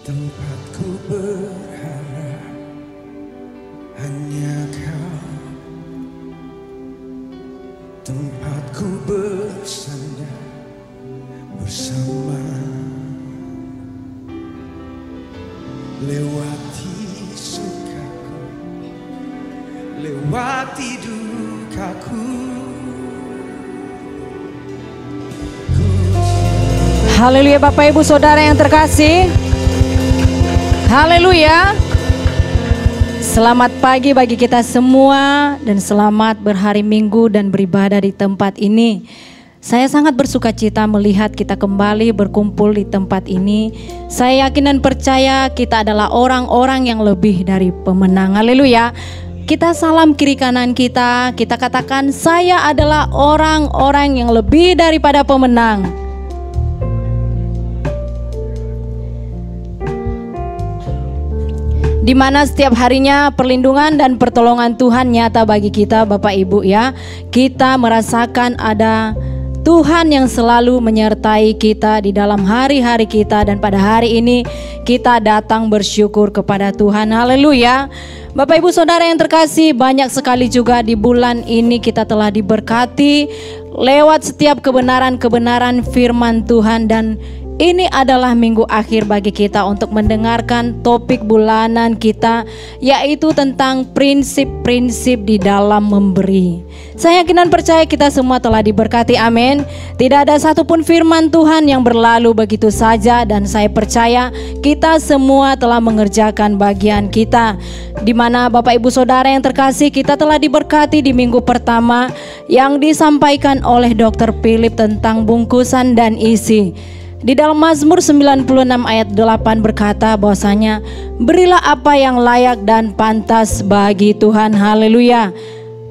Tempatku berharap hanya Kau, tempatku bersandar bersama. Lewati sukaku, lewati dukaku. Haleluya Bapak Ibu Saudara yang terkasih. Haleluya. Selamat pagi bagi kita semua dan selamat berhari Minggu dan beribadah di tempat ini. Saya sangat bersuka cita melihat kita kembali berkumpul di tempat ini. Saya yakin dan percaya kita adalah orang-orang yang lebih dari pemenang. Haleluya. Kita salam kiri kanan kita katakan saya adalah orang-orang yang lebih daripada pemenang. Di mana setiap harinya perlindungan dan pertolongan Tuhan nyata bagi kita Bapak Ibu ya. Kita merasakan ada Tuhan yang selalu menyertai kita di dalam hari-hari kita, dan pada hari ini kita datang bersyukur kepada Tuhan. Haleluya. Bapak Ibu Saudara yang terkasih, banyak sekali juga di bulan ini kita telah diberkati lewat setiap kebenaran-kebenaran firman Tuhan, dan ini adalah minggu akhir bagi kita untuk mendengarkan topik bulanan kita, yaitu tentang prinsip-prinsip di dalam memberi. Saya yakin dan percaya kita semua telah diberkati, amin. Tidak ada satupun firman Tuhan yang berlalu begitu saja, dan saya percaya kita semua telah mengerjakan bagian kita. Di mana Bapak Ibu Saudara yang terkasih, kita telah diberkati di minggu pertama yang disampaikan oleh Dr. Philip tentang bungkusan dan isi. Di dalam Mazmur 96 ayat 8 berkata bahwasanya berilah apa yang layak dan pantas bagi Tuhan. Haleluya.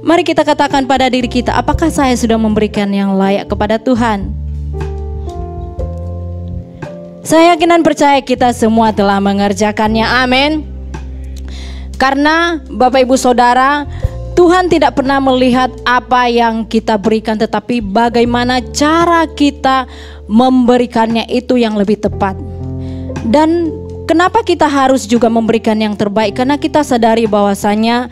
Mari kita katakan pada diri kita, apakah saya sudah memberikan yang layak kepada Tuhan? Saya yakin dan percaya kita semua telah mengerjakannya, amin. Karena Bapak Ibu Saudara, Tuhan tidak pernah melihat apa yang kita berikan, tetapi bagaimana cara kita memberikannya itu yang lebih tepat. Dan kenapa kita harus juga memberikan yang terbaik? Karena kita sadari bahwasanya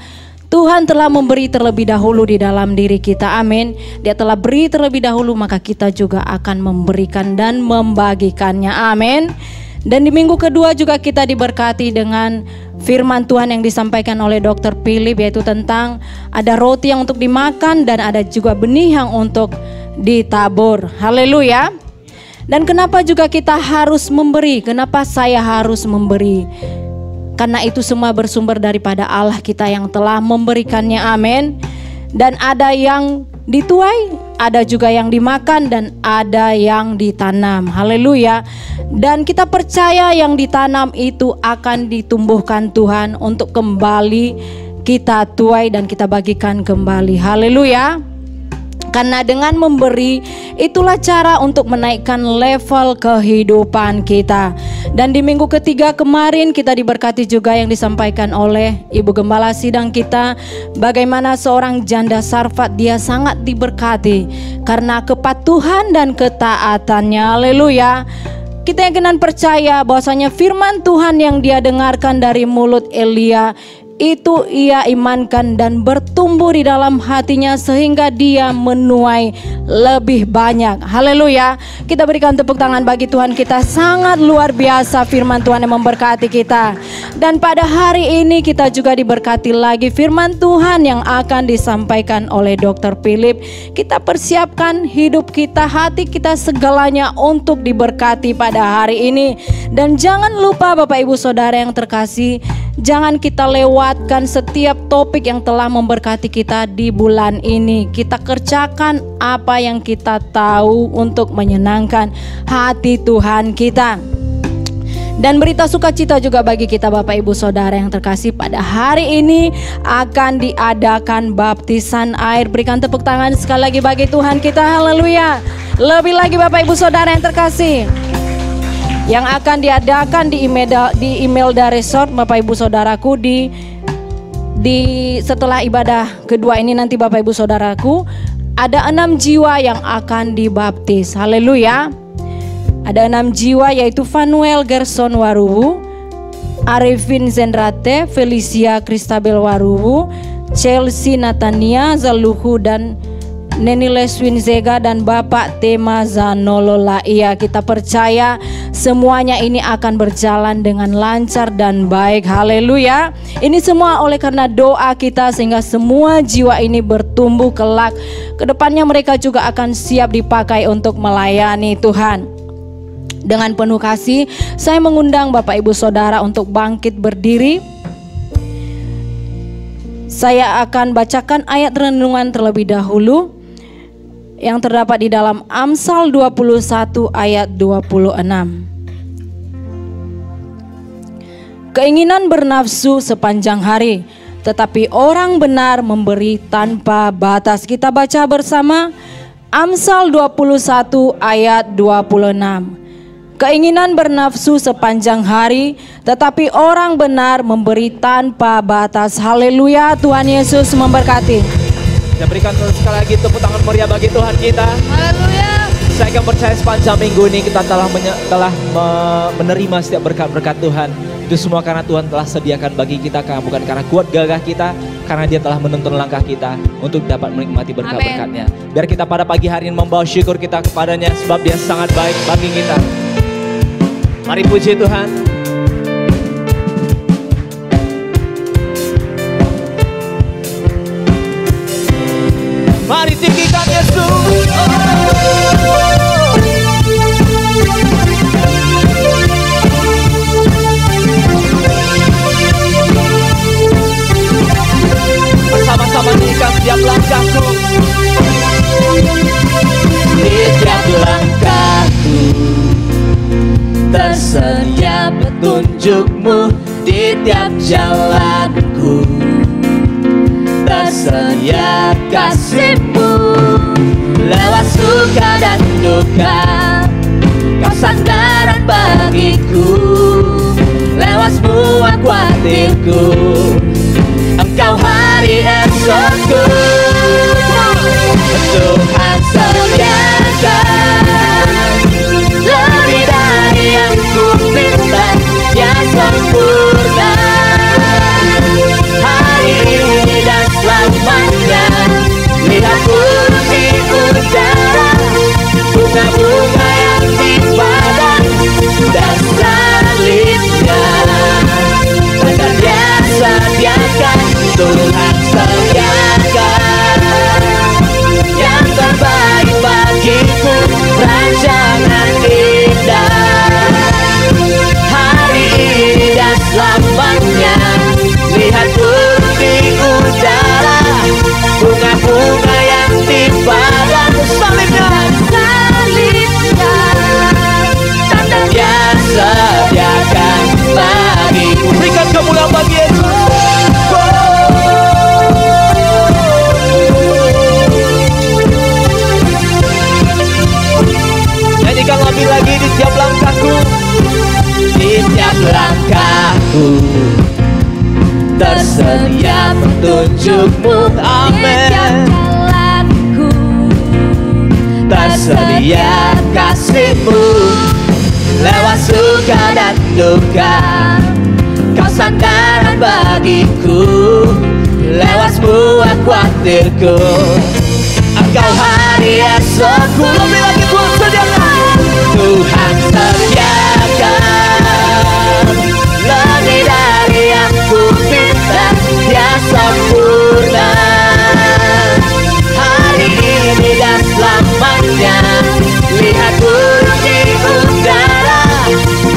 Tuhan telah memberi terlebih dahulu di dalam diri kita, amin. Dia telah beri terlebih dahulu, maka kita juga akan memberikan dan membagikannya, amin. Dan di minggu kedua juga kita diberkati dengan firman Tuhan yang disampaikan oleh Dr. Philip, yaitu tentang ada roti yang untuk dimakan dan ada juga benih yang untuk ditabur. Haleluya. Dan kenapa juga kita harus memberi? Kenapa saya harus memberi? Karena itu semua bersumber daripada Allah kita yang telah memberikannya, amin. Dan ada yang dituai, ada juga yang dimakan, dan ada yang ditanam. Haleluya. Dan kita percaya yang ditanam itu akan ditumbuhkan Tuhan untuk kembali kita tuai dan kita bagikan kembali. Haleluya. Karena dengan memberi itulah cara untuk menaikkan level kehidupan kita. Dan di minggu ketiga kemarin kita diberkati juga yang disampaikan oleh Ibu Gembala Sidang kita, bagaimana seorang janda Sarfat dia sangat diberkati karena kepatuhan dan ketaatannya. Haleluya. Kita yakin percaya bahwasanya firman Tuhan yang dia dengarkan dari mulut Elia itu ia imankan dan bertumbuh di dalam hatinya sehingga dia menuai lebih banyak. Haleluya. Kita berikan tepuk tangan bagi Tuhan kita. Sangat luar biasa firman Tuhan yang memberkati kita. Dan pada hari ini kita juga diberkati lagi firman Tuhan yang akan disampaikan oleh Dr. Philip. Kita persiapkan hidup kita, hati kita, segalanya untuk diberkati pada hari ini. Dan jangan lupa Bapak Ibu Saudara yang terkasih, jangan kita lewatkan setiap topik yang telah memberkati kita di bulan ini. Kita kerjakan apa yang kita tahu untuk menyenangkan hati Tuhan kita. Dan berita sukacita juga bagi kita Bapak Ibu Saudara yang terkasih, pada hari ini akan diadakan baptisan air. Berikan tepuk tangan sekali lagi bagi Tuhan kita. Haleluya. Lebih lagi Bapak Ibu Saudara yang terkasih, yang akan diadakan di Imelda Resort Bapak Ibu Saudaraku di setelah ibadah kedua ini nanti Bapak Ibu Saudaraku, ada 6 jiwa yang akan dibaptis. Haleluya. Ada 6 jiwa, yaitu Fanuel Gerson Waruhu, Arifin Zenrate, Felicia Kristabel Waruwu, Chelsea Natania Zaluhu, dan Neni Leswin Zega, dan Bapak Tema Zanolola. Iya, kita percaya semuanya ini akan berjalan dengan lancar dan baik. Haleluya. Ini semua oleh karena doa kita, sehingga semua jiwa ini bertumbuh kelak. Kedepannya mereka juga akan siap dipakai untuk melayani Tuhan. Dengan penuh kasih, saya mengundang Bapak Ibu Saudara untuk bangkit berdiri. Saya akan bacakan ayat renungan terlebih dahulu yang terdapat di dalam Amsal 21 ayat 26. Keinginan bernafsu sepanjang hari, tetapi orang benar memberi tanpa batas. Kita baca bersama Amsal 21 ayat 26. Keinginan bernafsu sepanjang hari, tetapi orang benar memberi tanpa batas. Haleluya, Tuhan Yesus memberkati. Kita berikan sekali lagi tepuk tangan meriah bagi Tuhan kita. Haleluya. Saya akan percaya sepanjang minggu ini kita telah menerima setiap berkat-berkat Tuhan. Itu semua karena Tuhan telah sediakan bagi kita, bukan karena kuat gagah kita, karena Dia telah menuntun langkah kita untuk dapat menikmati berkat-berkatnya. Biar kita pada pagi hari ini membawa syukur kita kepadanya, sebab Dia sangat baik bagi kita. Mari puji Tuhan. Mari tinggikan Yesus. Bersama-sama nyanyikan setiap langkahku. Setiap langkahku tersedia petunjuk-Mu, di tiap jalanku tersedia kasih-Mu. Lewat suka dan duka, Kau sandaran bagiku. Lewat semua khawatirku, Engkau hari esokku. Tuhan sediakan lebih dari yang ku minta, yang sempurna hari ini dan selamanya. Lihat burung di udara, bunga-bunga yang di padang, dan salibnya akan Dia sediakan. Tuhan sediakan yang terbaik bagiku, rancangan indah hari ini dan selamanya. Lihat burung di udara, bunga-bunga yang di padang, salibnya tanda Dia sediakan bagiku. Berikan kemuliaan bagi Yesus. Nyanyikan lebih lagi. Di tiap langkahku, di tiap langkahku tersedia petunjuk-Mu. Amin. Tersedia kasih-Mu. Lewat suka dan duka, Kau sandaran bagiku. Lewat semua khawatirku, Engkau hari esokku. Lebih lagi Tuhan sediakan. Tuhan sediakan lebih dari yang ku minta, Dia sempurna hari ini dan selamanya. Lihat burung di udara,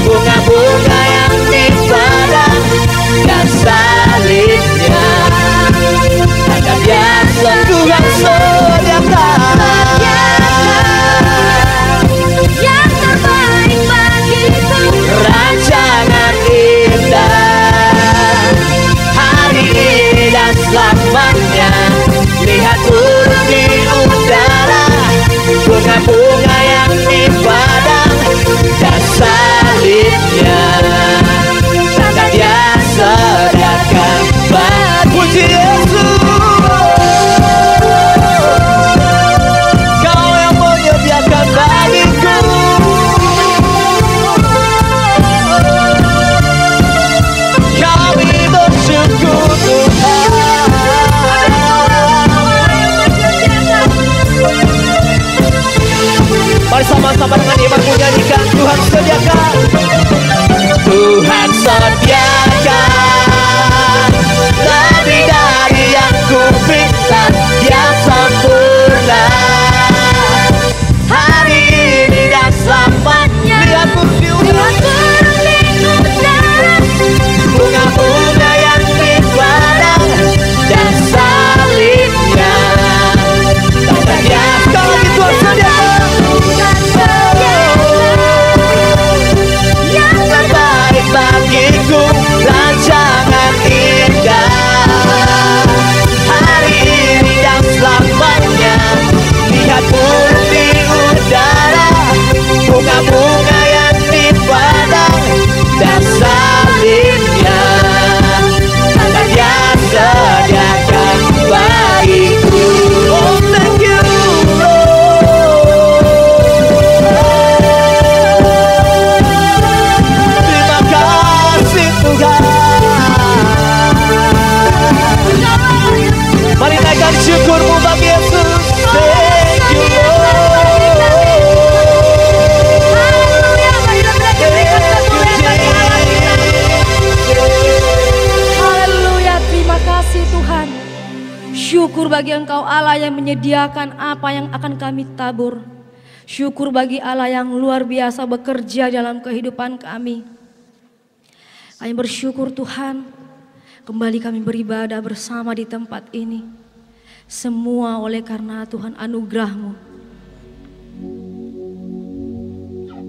bunga-bunga yang di padang, dan salibnya akan Dia Tuhan sediakan bagiku rancangan indah. Hari ini dan selamanya, lihat burung di udara, bunga-bunga yang dipandang, dan salibnya Tuhan yang sediakan bagiku. Oh, thank you Lord. Terima kasih Tuhan. Mari naikkan syukurmu bagi Yesus. Thank you Lord. Haleluya, terima kasih Tuhan. Syukur bagi Engkau Allah yang menyediakan apa yang akan kami tabur. Syukur bagi Allah yang luar biasa bekerja dalam kehidupan kami. Kami bersyukur Tuhan, kembali kami beribadah bersama di tempat ini. Semua oleh karena Tuhan anugerah-Mu.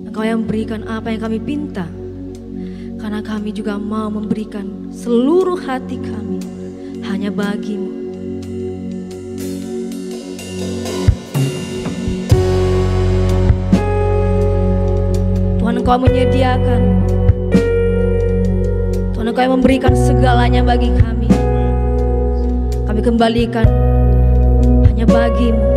Engkau yang memberikan apa yang kami pinta. Karena kami juga mau memberikan seluruh hati kami hanya bagi-Mu. Tuhan, Engkau menyediakan. Tuhan, Engkau yang memberikan segalanya bagi kami. Kami kembalikan hanya bagi-Mu.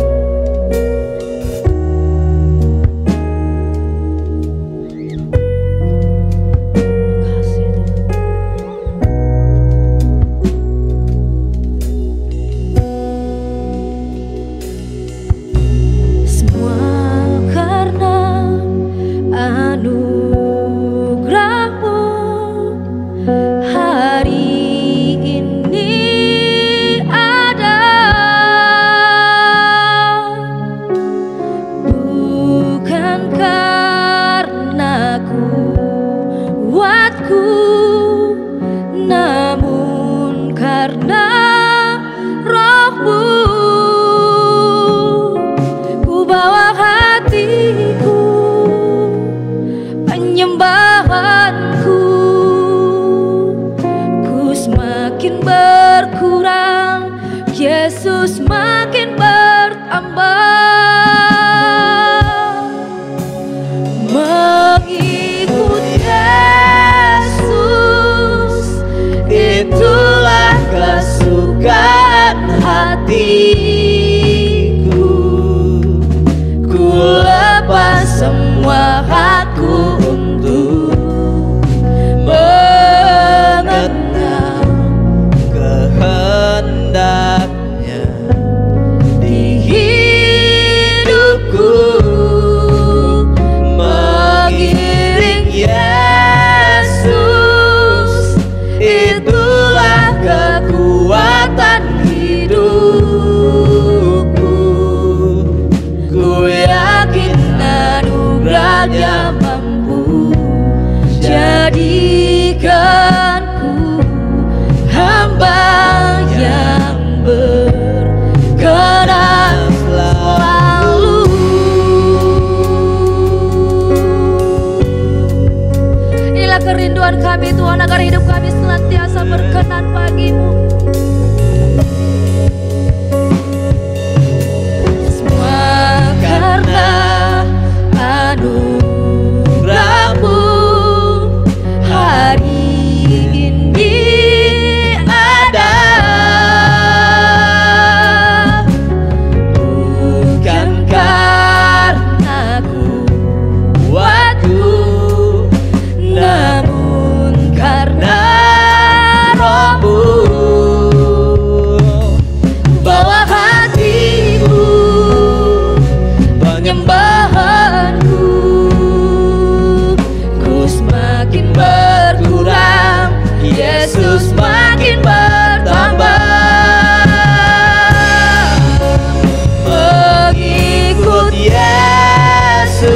Yesus makin bertambah. Mengikut Yesus, itulah kesukaan hatiku. Ku lepas semua hakku untuk mengenal kehendaknya di hidupku. Mengiring Yesus, itulah kekuatan hidupku. Ku yakin anugerahnya mampu jadikanku hamba yang berkenan selalu. Inilah kerinduan kami Tuhan, agar hidup kami senantiasa berkenan bagi-Mu. Semua karena anugerah-Mu hari ini ada. Bukan karena kuatku, namun karena Roh-Mu. Bawa hatiku, penyembahanku, ku semakin berkurang, Yesus makin bertambah. Mengikut Yesus,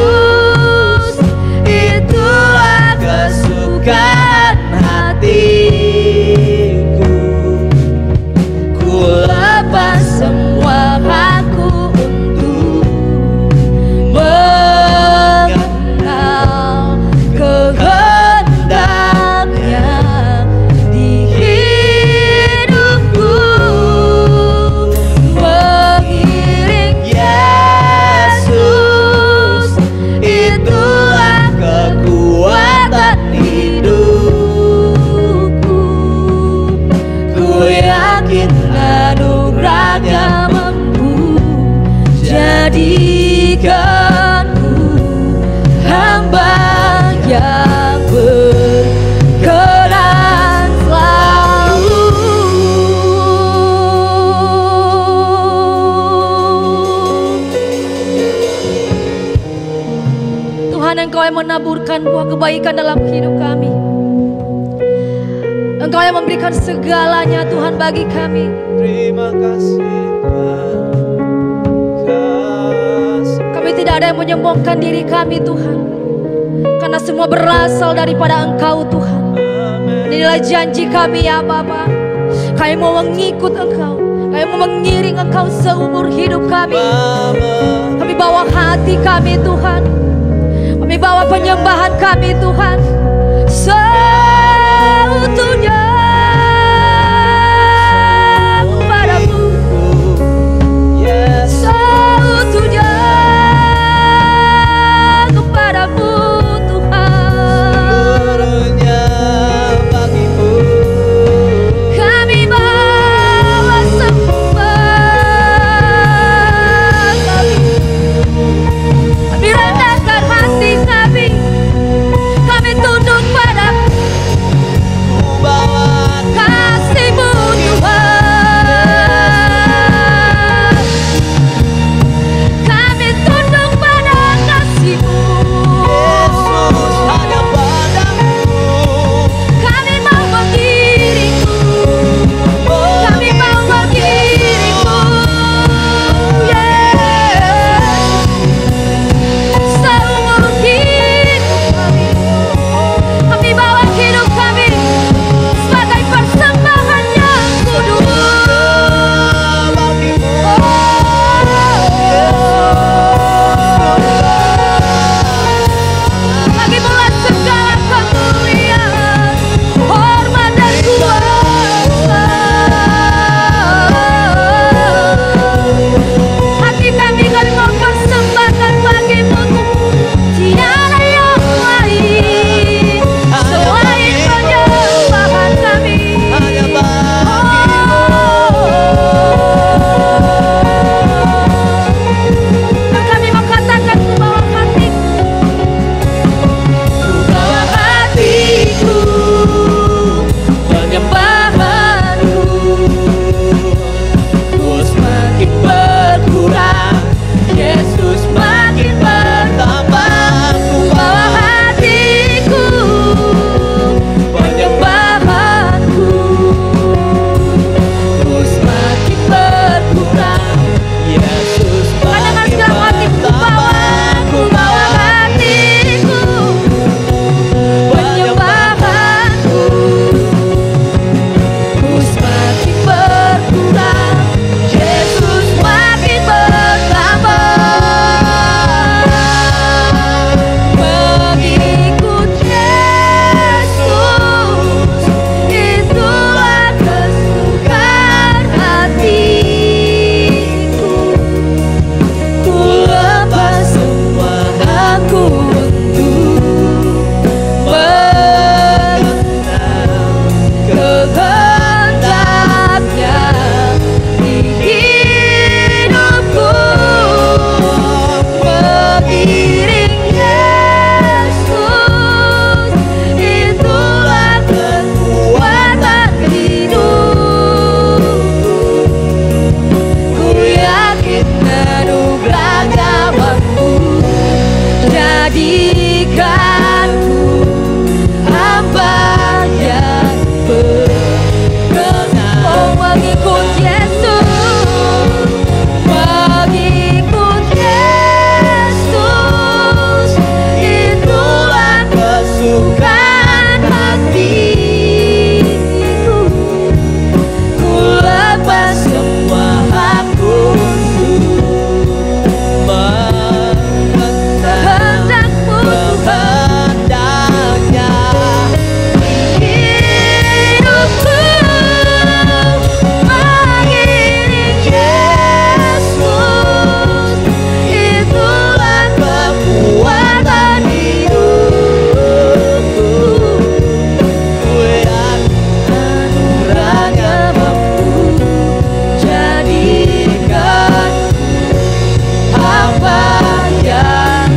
itulah kesukaan hatiku. Ku lepas semua hakku untuk mengenal kehendak. Engkau yang menaburkan buah kebaikan dalam hidup kami. Engkau yang memberikan segalanya Tuhan bagi kami. Terima kasih Tuhan. Kami tidak ada yang menyombongkan diri kami Tuhan, karena semua berasal daripada Engkau Tuhan. Inilah janji kami ya Bapa. Kami mau mengikut Engkau, kami mau mengiring Engkau seumur hidup kami. Kami bawa hati kami Tuhan, kami bawa penyembahan kami Tuhan seutuhnya kepadamu, seutuhnya kepadamu Tuhan. Seluruhnya bagimu. Kami bawa sembah kami rendahkan hati kami tunduk pada kasih-Mu Tuhan. Kami tunduk pada kasih-Mu. Yesus hanya padamu. Kami mau mengiring-Mu, kami mau mengiring-Mu, seumur hidup kami. Kami bawa hidup kami sebagai persembahan yang kudus. Kami buat segala kemuliaan, hormat dan kuasa. Hati kami mau persembahkan bagi-Mu. Tiada yang lain selain penyembahan kami. Hanya Dan kami mau katakan ku bawa hatiku, penyembahanku, ku semakin berkurang, Yesus makin bertambah. Ku bawa hatiku, penyembahanku, ku semakin berkurang, Yesus Katakan sekarang hatiku, ku bawa hatiku, penyembahanku, ku semakin berkurang, Yesus makin bertambah. Mengikut Yesus, itulah kesukaan hatiku. Ku lepas semua aku untuk mengenal kehendaknya di hidupku. Mengiring Yesus, itulah kekuatan hidupku. Ku yakin anugerahnya mampu jadikanku hamba yang berkenan. Oh, mengikut Yesus, mengikut Yesus, itulah kesukaan hatiku. Ku lepas semua aku kehendakmu kehendaknya hidupku. Mengiring Yesus, itulah kekuatan hidupku. ku yakin Anugerahnya mampu jadikan hamba yang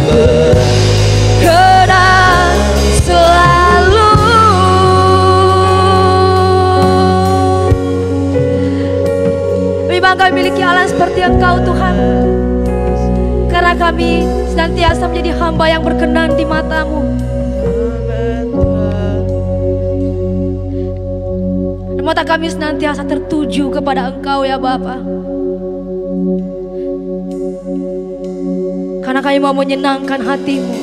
berkenan selalu. Memang kami miliki Allah seperti Engkau Tuhan, karena kami senantiasa menjadi hamba yang berkenan di mata-Mu. Dan mata kami senantiasa tertuju kepada Engkau ya Bapa. Karena kami mau menyenangkan hati-Mu.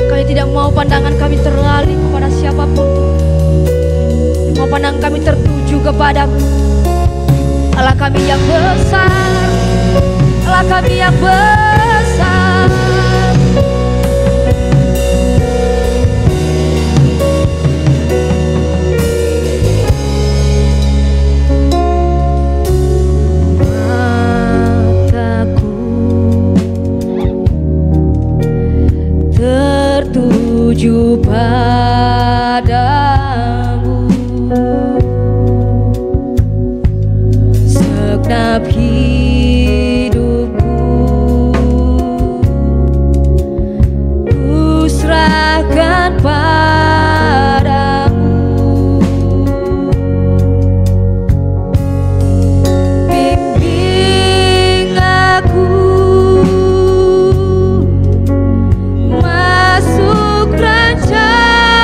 Kami tidak mau pandangan kami terlalih kepada siapapun. Mau pandangan kami tertuju kepada-Mu. Allah kami yang besar, Allah kami yang besar. Tertuju padamu, segenap hidupku ku serahkan padamu. Bimbing aku masuk rancangan-Mu,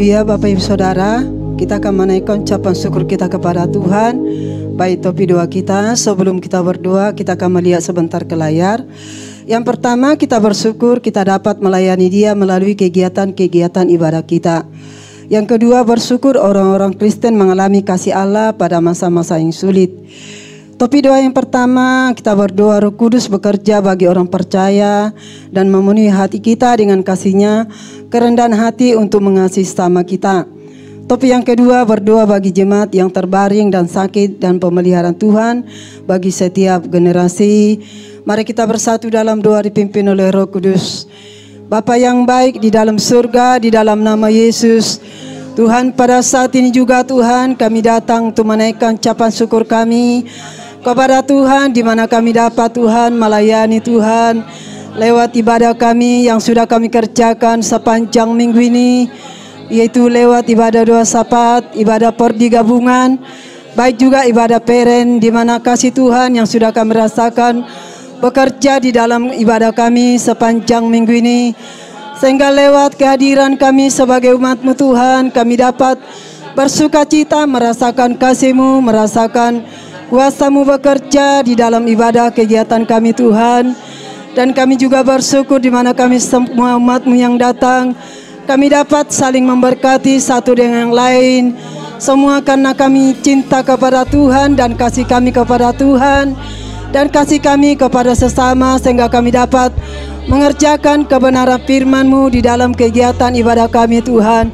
Haleluya, Bapak Ibu Saudara, kita akan menaikkan ucapan syukur kita kepada Tuhan. Baik topi doa kita. Sebelum kita berdoa, kita akan melihat sebentar ke layar. Yang pertama, kita bersyukur kita dapat melayani Dia melalui kegiatan-kegiatan ibadah kita. Yang kedua, bersyukur orang-orang Kristen mengalami kasih Allah pada masa-masa yang sulit. Topi doa yang pertama, kita berdoa Roh Kudus bekerja bagi orang percaya dan memenuhi hati kita dengan kasih-Nya, kerendahan hati untuk mengasihi sesama kita. Topi yang kedua, berdoa bagi jemaat yang terbaring dan sakit dan pemeliharaan Tuhan bagi setiap generasi. Mari kita bersatu dalam doa dipimpin oleh Roh Kudus. Bapa yang baik di dalam surga, di dalam nama Yesus, Tuhan, pada saat ini juga Tuhan, kami datang untuk menaikkan ucapan syukur kami kepada Tuhan, di mana kami dapat Tuhan melayani Tuhan lewat ibadah kami yang sudah kami kerjakan sepanjang minggu ini, yaitu lewat ibadah doa syafaat, ibadah pordi gabungan, baik juga ibadah peren, di mana kasih Tuhan yang sudah kami rasakan bekerja di dalam ibadah kami sepanjang minggu ini, sehingga lewat kehadiran kami sebagai umat-Mu Tuhan, kami dapat bersukacita merasakan kasih-Mu, merasakan kuasa-Mu bekerja di dalam ibadah kegiatan kami Tuhan. Dan kami juga bersyukur di mana kami semua umat-Mu yang datang, kami dapat saling memberkati satu dengan yang lain. Semua karena kami cinta kepada Tuhan dan kasih kami kepada Tuhan dan kasih kami kepada sesama, sehingga kami dapat mengerjakan kebenaran firman-Mu di dalam kegiatan ibadah kami Tuhan.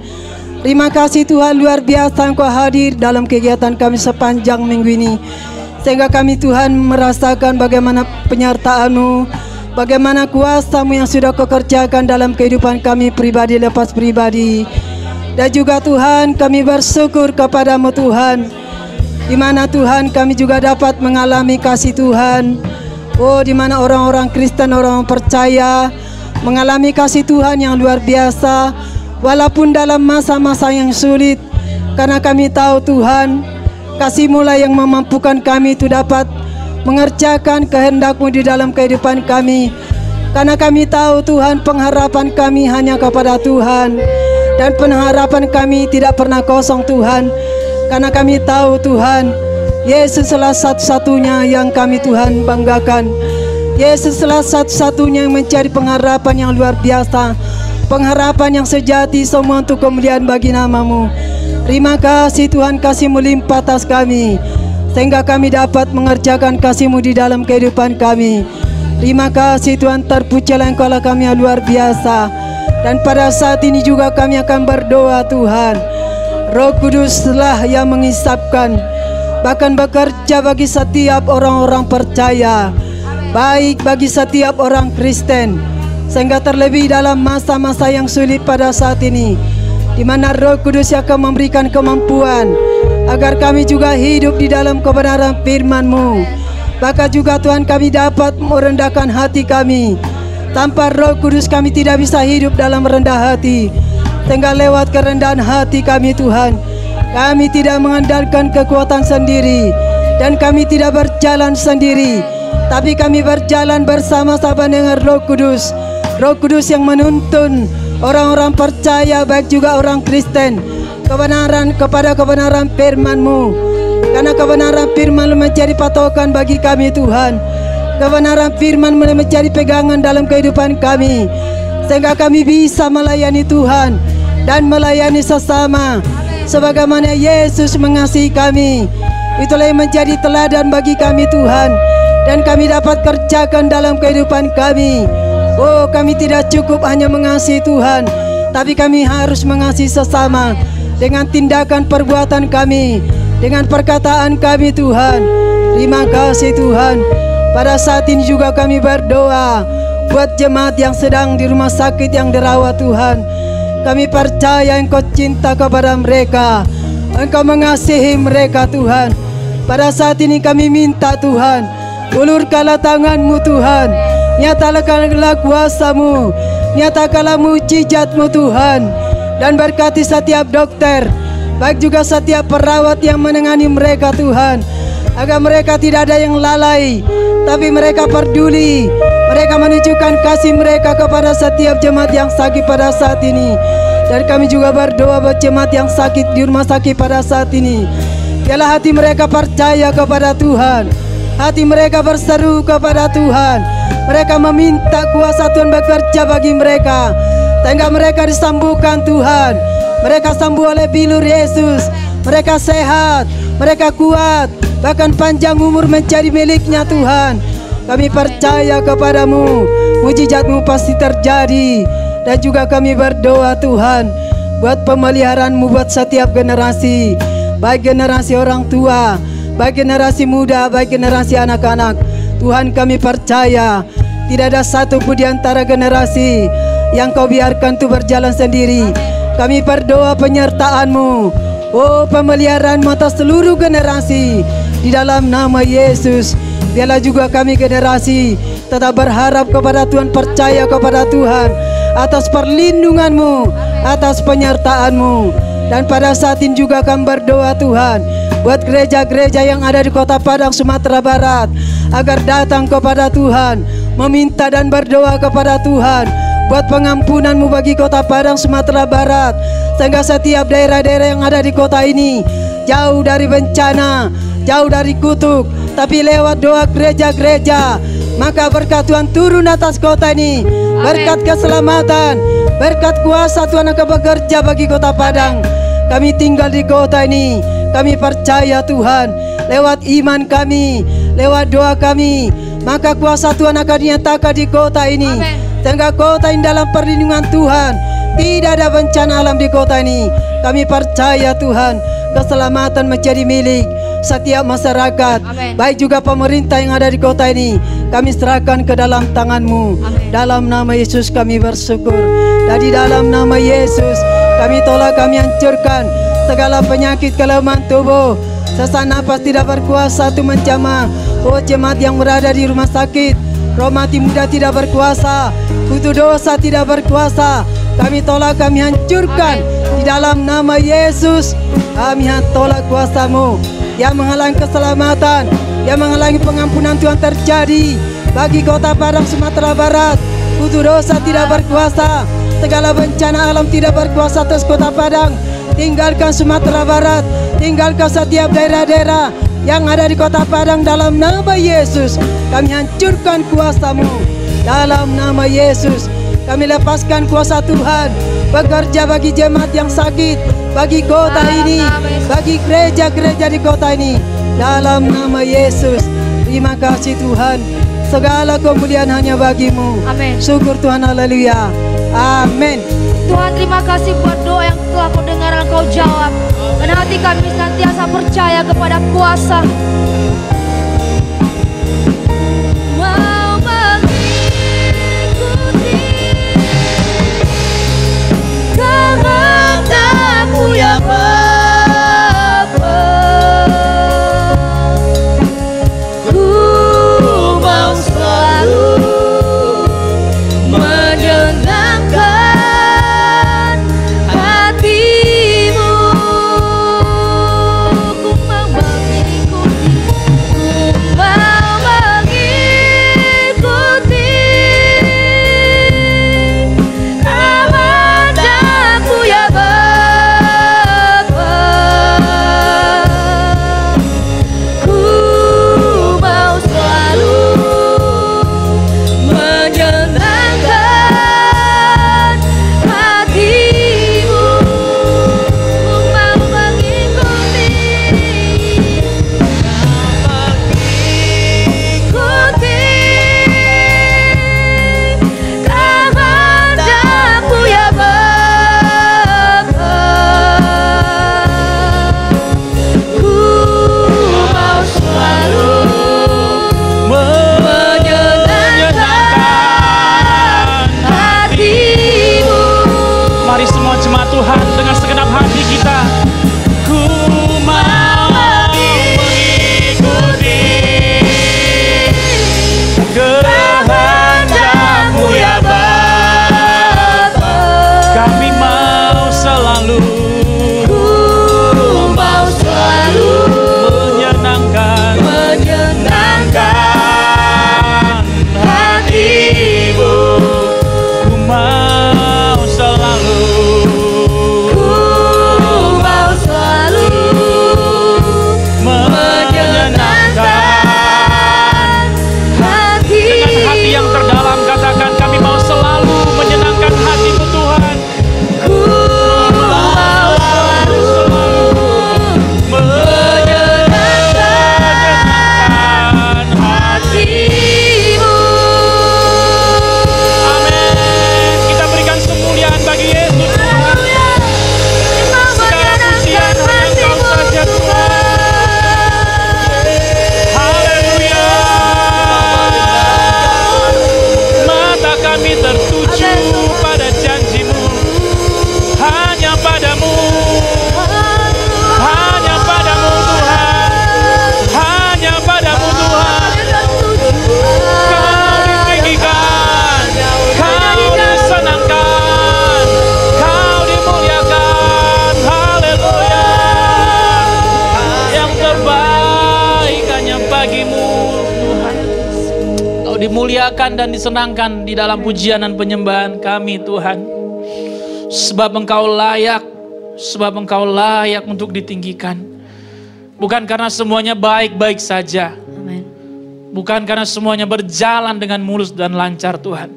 Terima kasih Tuhan, luar biasa Engkau hadir dalam kegiatan kami sepanjang minggu ini, sehingga kami Tuhan merasakan bagaimana penyertaan-Mu, bagaimana kuasa-Mu yang sudah Kau kerjakan dalam kehidupan kami pribadi lepas pribadi. Dan juga Tuhan, kami bersyukur kepada-Mu Tuhan, di mana Tuhan kami juga dapat mengalami kasih Tuhan. Oh, di mana orang-orang Kristen, orang percaya mengalami kasih Tuhan yang luar biasa, walaupun dalam masa-masa yang sulit, karena kami tahu Tuhan, kasih-Mu lah yang memampukan kami itu dapat mengerjakan kehendak-Mu di dalam kehidupan kami. Karena kami tahu Tuhan, pengharapan kami hanya kepada Tuhan, dan pengharapan kami tidak pernah kosong Tuhan. Karena kami tahu Tuhan, Yesus adalah satu-satunya yang kami Tuhan banggakan. Yesus adalah satu-satunya yang mencari pengharapan yang luar biasa, pengharapan yang sejati, semua untuk kemuliaan bagi nama-Mu. Terima kasih Tuhan, kasih-Mu limpah atas kami, sehingga kami dapat mengerjakan kasih-Mu di dalam kehidupan kami. Terima kasih Tuhan, terpujilah Engkau Allah kami yang luar biasa. Dan pada saat ini juga kami akan berdoa Tuhan, Roh Kuduslah yang mengisapkan, bahkan bekerja bagi setiap orang-orang percaya, baik bagi setiap orang Kristen, sehingga terlebih dalam masa-masa yang sulit pada saat ini, di mana Roh Kudus akan memberikan kemampuan agar kami juga hidup di dalam kebenaran firman-Mu. Bahkan juga Tuhan, kami dapat merendahkan hati kami. Tanpa Roh Kudus kami tidak bisa hidup dalam rendah hati, sehingga lewat kerendahan hati kami Tuhan, kami tidak mengandalkan kekuatan sendiri, dan kami tidak berjalan sendiri, tapi kami berjalan bersama-sama dengan Roh Kudus. Roh Kudus yang menuntun orang-orang percaya, baik juga orang Kristen, kebenaran kepada kebenaran firman-Mu. Karena kebenaran firman-Mu menjadi patokan bagi kami Tuhan. Kebenaran firman-Mu menjadi pegangan dalam kehidupan kami, sehingga kami bisa melayani Tuhan dan melayani sesama sebagaimana Yesus mengasihi kami. Itulah yang menjadi teladan bagi kami Tuhan, dan kami dapat kerjakan dalam kehidupan kami. Oh, kami tidak cukup hanya mengasihi Tuhan, tapi kami harus mengasihi sesama dengan tindakan perbuatan kami, dengan perkataan kami Tuhan. Terima kasih Tuhan. Pada saat ini juga kami berdoa buat jemaat yang sedang di rumah sakit yang dirawat Tuhan. Kami percaya Engkau cinta kepada mereka, Engkau mengasihi mereka Tuhan. Pada saat ini kami minta Tuhan, ulurkanlah tangan-Mu Tuhan, nyatakanlah kuasa-Mu, nyatakanlah mujizat-Mu Tuhan, dan berkati setiap dokter, baik juga setiap perawat yang menangani mereka Tuhan, agar mereka tidak ada yang lalai, tapi mereka peduli. Mereka menunjukkan kasih mereka kepada setiap jemaat yang sakit pada saat ini. Dan kami juga berdoa buat jemaat yang sakit di rumah sakit pada saat ini. Biarlah hati mereka percaya kepada Tuhan. Hati mereka berseru kepada Tuhan. Mereka meminta kuasa Tuhan bekerja bagi mereka, sehingga mereka disembuhkan Tuhan. Mereka sembuh oleh bilur Yesus. Mereka sehat, mereka kuat, bahkan panjang umur menjadi miliknya Tuhan. Kami percaya kepadamu, mujizat-Mu pasti terjadi. Dan juga kami berdoa Tuhan, buat pemeliharaanmu buat setiap generasi, baik generasi orang tua, baik generasi muda, baik generasi anak-anak. Tuhan, kami percaya tidak ada satu pun di antara generasi yang Kau biarkan itu berjalan sendiri. Kami berdoa penyertaan-Mu, oh pemeliharaan-Mu atas seluruh generasi di dalam nama Yesus. Biarlah juga kami generasi tetap berharap kepada Tuhan, percaya kepada Tuhan atas perlindungan-Mu, atas penyertaan-Mu. Dan pada saat ini juga kami berdoa Tuhan buat gereja-gereja yang ada di Kota Padang, Sumatera Barat, agar datang kepada Tuhan, meminta dan berdoa kepada Tuhan buat pengampunan-Mu bagi Kota Padang, Sumatera Barat, sehingga setiap daerah-daerah yang ada di kota ini jauh dari bencana, jauh dari kutuk, tapi lewat doa gereja-gereja, maka berkat Tuhan turun atas kota ini. Berkat keselamatan, berkat kuasa Tuhan akan bekerja bagi Kota Padang. Kami tinggal di kota ini, kami percaya Tuhan, lewat iman kami, lewat doa kami, maka kuasa Tuhan akan dinyatakan di kota ini. Sehingga kota ini dalam perlindungan Tuhan, tidak ada bencana alam di kota ini. Kami percaya Tuhan, keselamatan menjadi milik setiap masyarakat. Amen. Baik juga pemerintah yang ada di kota ini, kami serahkan ke dalam tangan-Mu. Amen. Dalam nama Yesus kami bersyukur. Dan di dalam nama Yesus kami tolak, kami hancurkan segala penyakit kelemahan tubuh. Sesak napas tidak berkuasa itu menjamah. Oh jemaat yang berada di rumah sakit, roh mati muda tidak berkuasa, kutu dosa tidak berkuasa. Kami tolak, kami hancurkan di dalam nama Yesus. Kami tolak kuasa-Mu yang menghalangi keselamatan, yang menghalangi pengampunan Tuhan terjadi bagi Kota Padang, Sumatera Barat. Kutu dosa tidak berkuasa, segala bencana alam tidak berkuasa atas Kota Padang. Tinggalkan Sumatera Barat, tinggalkan setiap daerah-daerah yang ada di Kota Padang dalam nama Yesus. Kami hancurkan kuasa-Mu dalam nama Yesus. Kami lepaskan kuasa Tuhan bekerja bagi jemaat yang sakit, bagi kota ini, bagi gereja-gereja di kota ini, dalam nama Yesus. Terima kasih Tuhan, segala kemuliaan hanya bagi-Mu. Amin. Syukur Tuhan, haleluya, amin. Tuhan, terima kasih buat doa yang telah Kau dengar dan Kau jawab. Dan hati kami senantiasa percaya kepada kuasa. Mau mengikuti kehendak-Mu yang Bapa. Ku mau selalu menyenangkan hati-Mu. Ku mau mengikuti bagimu Tuhan. Kau dimuliakan dan disenangkan di dalam pujian dan penyembahan kami Tuhan. Sebab Engkau layak, sebab Engkau layak untuk ditinggikan. Bukan karena semuanya baik-baik saja. Amin. Bukan karena semuanya berjalan dengan mulus dan lancar Tuhan.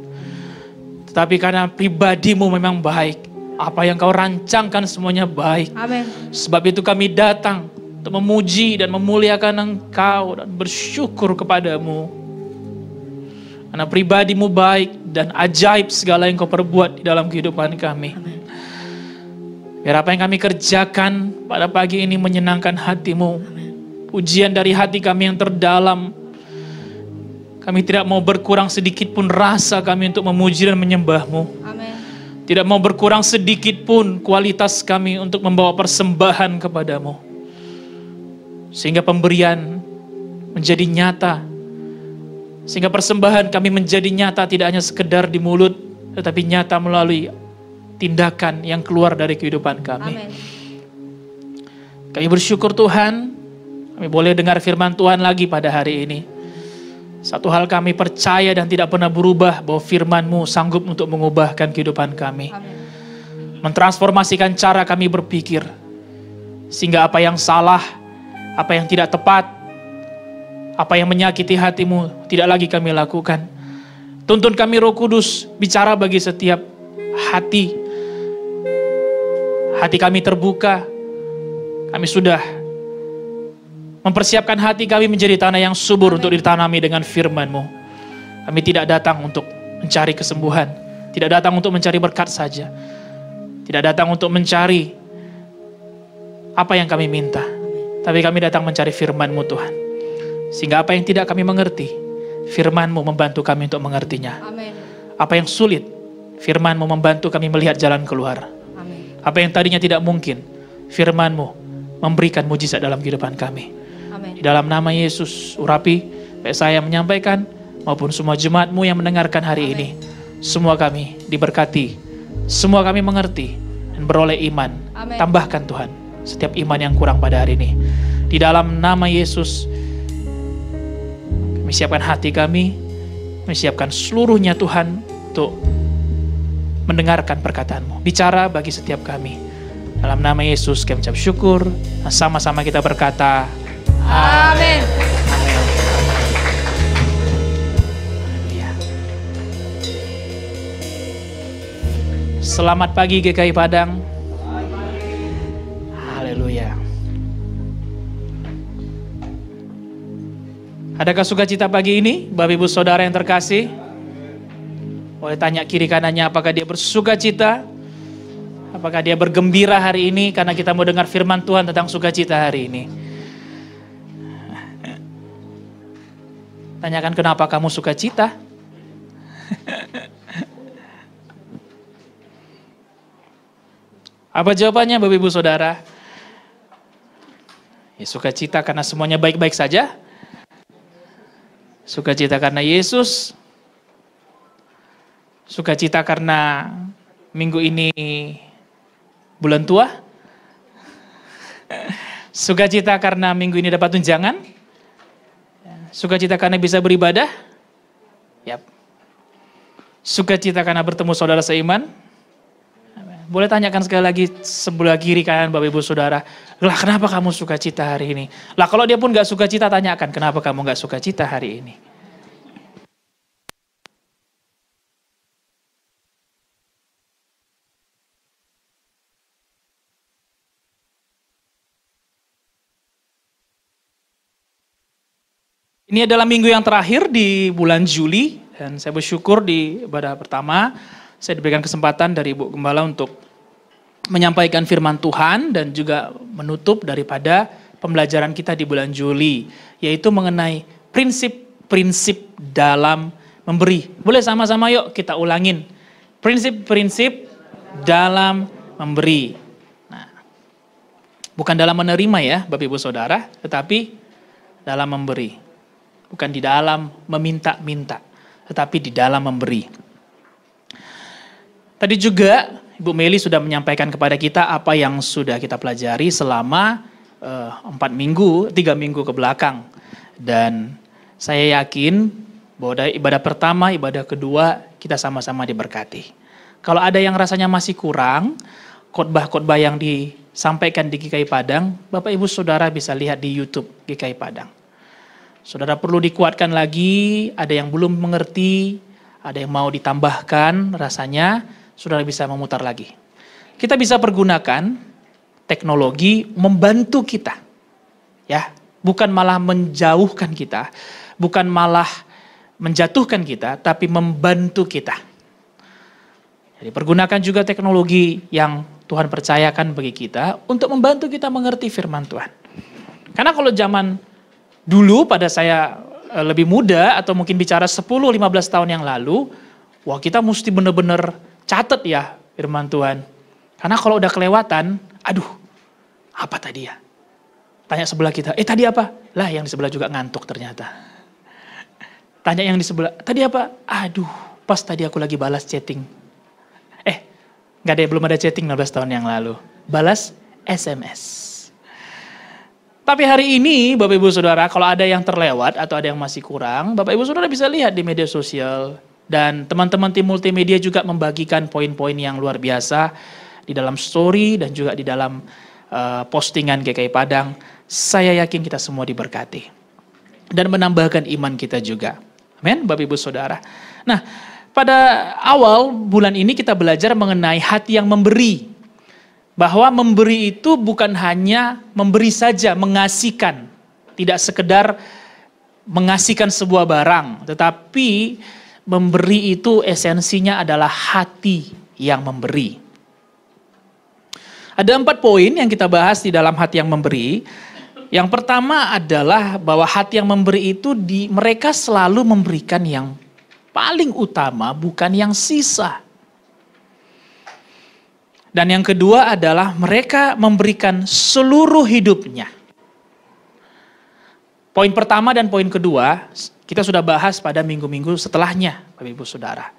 Tetapi karena pribadimu memang baik. Apa yang Kau rancangkan semuanya baik. Amin. Sebab itu kami datang untuk memuji dan memuliakan Engkau dan bersyukur kepadamu. Karena pribadimu baik dan ajaib segala yang Kau perbuat di dalam kehidupan kami. Amin. Biar apa yang kami kerjakan pada pagi ini menyenangkan hatimu. Pujian dari hati kami yang terdalam. Kami tidak mau berkurang sedikit pun rasa kami untuk memuji dan menyembahmu. Amin. Tidak mau berkurang sedikit pun kualitas kami untuk membawa persembahan kepadamu. Sehingga pemberian menjadi nyata. Sehingga persembahan kami menjadi nyata tidak hanya sekedar di mulut, tetapi nyata melalui tindakan yang keluar dari kehidupan kami. Amin. Kami bersyukur Tuhan, kami boleh dengar firman Tuhan lagi pada hari ini. Satu hal kami percaya dan tidak pernah berubah, bahwa firman-Mu sanggup untuk mengubahkan kehidupan kami. Amin. Mentransformasikan cara kami berpikir. Sehingga apa yang salah, apa yang tidak tepat, apa yang menyakiti hati-Mu tidak lagi kami lakukan. Tuntun kami Roh Kudus, bicara bagi setiap hati. Hati kami terbuka. Kami sudah mempersiapkan hati kami menjadi tanah yang subur untuk ditanami dengan firman-Mu. Kami tidak datang untuk mencari kesembuhan. Tidak datang untuk mencari berkat saja. Tidak datang untuk mencari apa yang kami minta. Tapi kami datang mencari firman-Mu Tuhan. Sehingga apa yang tidak kami mengerti, firman-Mu membantu kami untuk mengertinya. Amin. Apa yang sulit, firman-Mu membantu kami melihat jalan keluar. Amin. Apa yang tadinya tidak mungkin, firman-Mu memberikan mujizat dalam kehidupan kami. Amin. Di dalam nama Yesus, urapi, baik saya menyampaikan, maupun semua jemaat-Mu yang mendengarkan hari ini. Semua kami diberkati, semua kami mengerti, dan beroleh iman. Amin. Tambahkan Tuhan, setiap iman yang kurang pada hari ini. Di dalam nama Yesus, kami siapkan hati kami, kami siapkan seluruhnya Tuhan, untuk mendengarkan perkataan-Mu. Bicara bagi setiap kami. Dalam nama Yesus kami ucap syukur, dan sama-sama kita berkata, Amin. Amin. Haleluya. Selamat pagi GKI Padang. Haleluya. Adakah sukacita pagi ini, Bapak Ibu Saudara yang terkasih? Boleh tanya kiri kanannya, apakah dia bersukacita? Apakah dia bergembira hari ini karena kita mau dengar firman Tuhan tentang sukacita hari ini? Tanyakan, kenapa kamu sukacita? Apa jawabannya Bapak Ibu Saudara? Ya, sukacita karena semuanya baik-baik saja. Sukacita karena Yesus. Sukacita karena minggu ini bulan tua. Sukacita karena minggu ini dapat tunjangan. Sukacita karena bisa beribadah. Yap. Sukacita karena bertemu saudara seiman. Boleh tanyakan sekali lagi sebelah kiri kanan Bapak Ibu Saudara. Lah kenapa kamu sukacita hari ini? Lah kalau dia pun gak sukacita, tanyakan kenapa kamu gak sukacita hari ini. Ini adalah minggu yang terakhir di bulan Juli, dan saya bersyukur di ibadah pertama saya diberikan kesempatan dari Ibu Gembala untuk menyampaikan firman Tuhan dan juga menutup daripada pembelajaran kita di bulan Juli, yaitu mengenai prinsip-prinsip dalam memberi. Boleh sama-sama yuk kita ulangin. Prinsip-prinsip dalam memberi. Nah, bukan dalam menerima ya Bapak Ibu Saudara, tetapi dalam memberi. Bukan di dalam meminta-minta, tetapi di dalam memberi. Tadi juga Ibu Meli sudah menyampaikan kepada kita apa yang sudah kita pelajari selama 3 minggu ke belakang. Dan saya yakin bahwa dari ibadah pertama, ibadah kedua kita sama-sama diberkati. Kalau ada yang rasanya masih kurang, khotbah-khotbah yang disampaikan di GKI Padang, Bapak Ibu Saudara bisa lihat di YouTube GKI Padang. Saudara perlu dikuatkan lagi, ada yang belum mengerti, ada yang mau ditambahkan rasanya, saudara bisa memutar lagi. Kita bisa pergunakan teknologi membantu kita. Ya, bukan malah menjauhkan kita, bukan malah menjatuhkan kita, tapi membantu kita. Jadi pergunakan juga teknologi yang Tuhan percayakan bagi kita untuk membantu kita mengerti firman Tuhan. Karena kalau zaman dulu pada saya lebih muda atau mungkin bicara 10-15 tahun yang lalu, wah kita mesti benar-benar catat ya firman Tuhan. Karena kalau udah kelewatan, aduh apa tadi ya? Tanya sebelah kita, tadi apa? Lah yang di sebelah juga ngantuk ternyata. Tanya yang di sebelah, tadi apa? Aduh pas tadi aku lagi balas chatting. Gak ada, belum ada chatting 15 tahun yang lalu. Balas SMS. Tapi hari ini Bapak Ibu Saudara, kalau ada yang terlewat atau ada yang masih kurang, Bapak Ibu Saudara bisa lihat di media sosial. Dan teman-teman tim multimedia juga membagikan poin-poin yang luar biasa di dalam story dan juga di dalam postingan GKI Padang. Saya yakin kita semua diberkati. Dan menambahkan iman kita juga. Amin, Bapak Ibu Saudara. Nah, pada awal bulan ini kita belajar mengenai hati yang memberi. Bahwa memberi itu bukan hanya memberi saja, mengasihkan. Tidak sekedar mengasihkan sebuah barang. Tetapi memberi itu esensinya adalah hati yang memberi. Ada 4 poin yang kita bahas di dalam hati yang memberi. Yang pertama adalah bahwa hati yang memberi itu mereka selalu memberikan yang paling utama, bukan yang sisa. Dan yang kedua adalah mereka memberikan seluruh hidupnya. Poin pertama dan poin kedua kita sudah bahas pada minggu-minggu setelahnya, Bapak Ibu Saudara.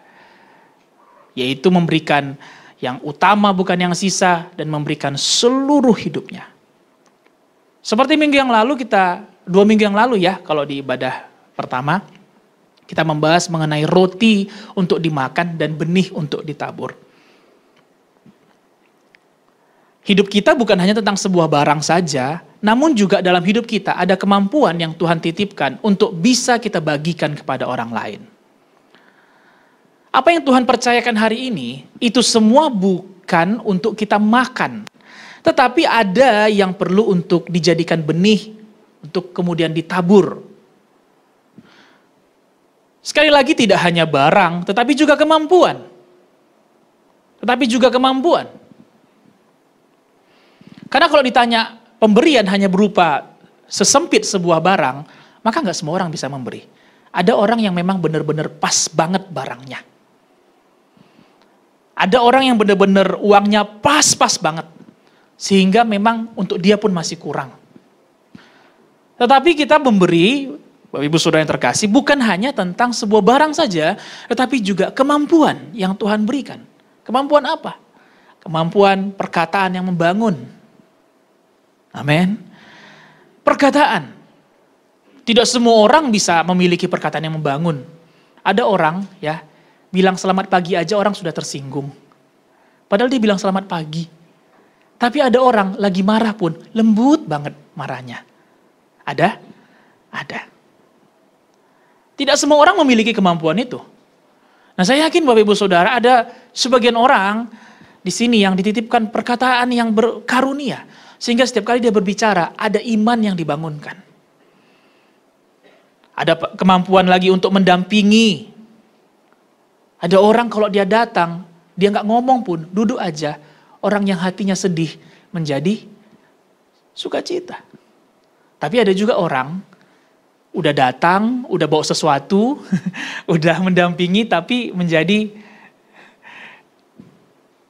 Yaitu memberikan yang utama bukan yang sisa dan memberikan seluruh hidupnya. Seperti minggu yang lalu 2 minggu yang lalu ya, kalau di ibadah pertama, kita membahas mengenai roti untuk dimakan dan benih untuk ditabur. Hidup kita bukan hanya tentang sebuah barang saja, namun juga dalam hidup kita ada kemampuan yang Tuhan titipkan untuk bisa kita bagikan kepada orang lain. Apa yang Tuhan percayakan hari ini, itu semua bukan untuk kita makan. Tetapi ada yang perlu untuk dijadikan benih, untuk kemudian ditabur. Sekali lagi tidak hanya barang, tetapi juga kemampuan. Karena kalau ditanya pemberian hanya berupa sesempit sebuah barang, maka nggak semua orang bisa memberi. Ada orang yang memang benar-benar pas banget barangnya. Ada orang yang benar-benar uangnya pas-pas banget. Sehingga memang untuk dia pun masih kurang. Tetapi kita memberi, Bapak Ibu Saudara yang terkasih, bukan hanya tentang sebuah barang saja, tetapi juga kemampuan yang Tuhan berikan. Kemampuan apa? Kemampuan perkataan yang membangun. Amin. Perkataan. Tidak semua orang bisa memiliki perkataan yang membangun. Ada orang ya, bilang selamat pagi aja orang sudah tersinggung. Padahal dia bilang selamat pagi. Tapi ada orang lagi marah pun lembut banget marahnya. Ada? Ada. Tidak semua orang memiliki kemampuan itu. Nah, saya yakin Bapak Ibu Saudara ada sebagian orang di sini yang dititipkan perkataan yang berkarunia. Sehingga setiap kali dia berbicara ada iman yang dibangunkan. Ada kemampuan lagi untuk mendampingi. Ada orang kalau dia datang, dia nggak ngomong pun, duduk aja. Orang yang hatinya sedih menjadi sukacita. Tapi ada juga orang udah datang, udah bawa sesuatu, udah mendampingi tapi menjadi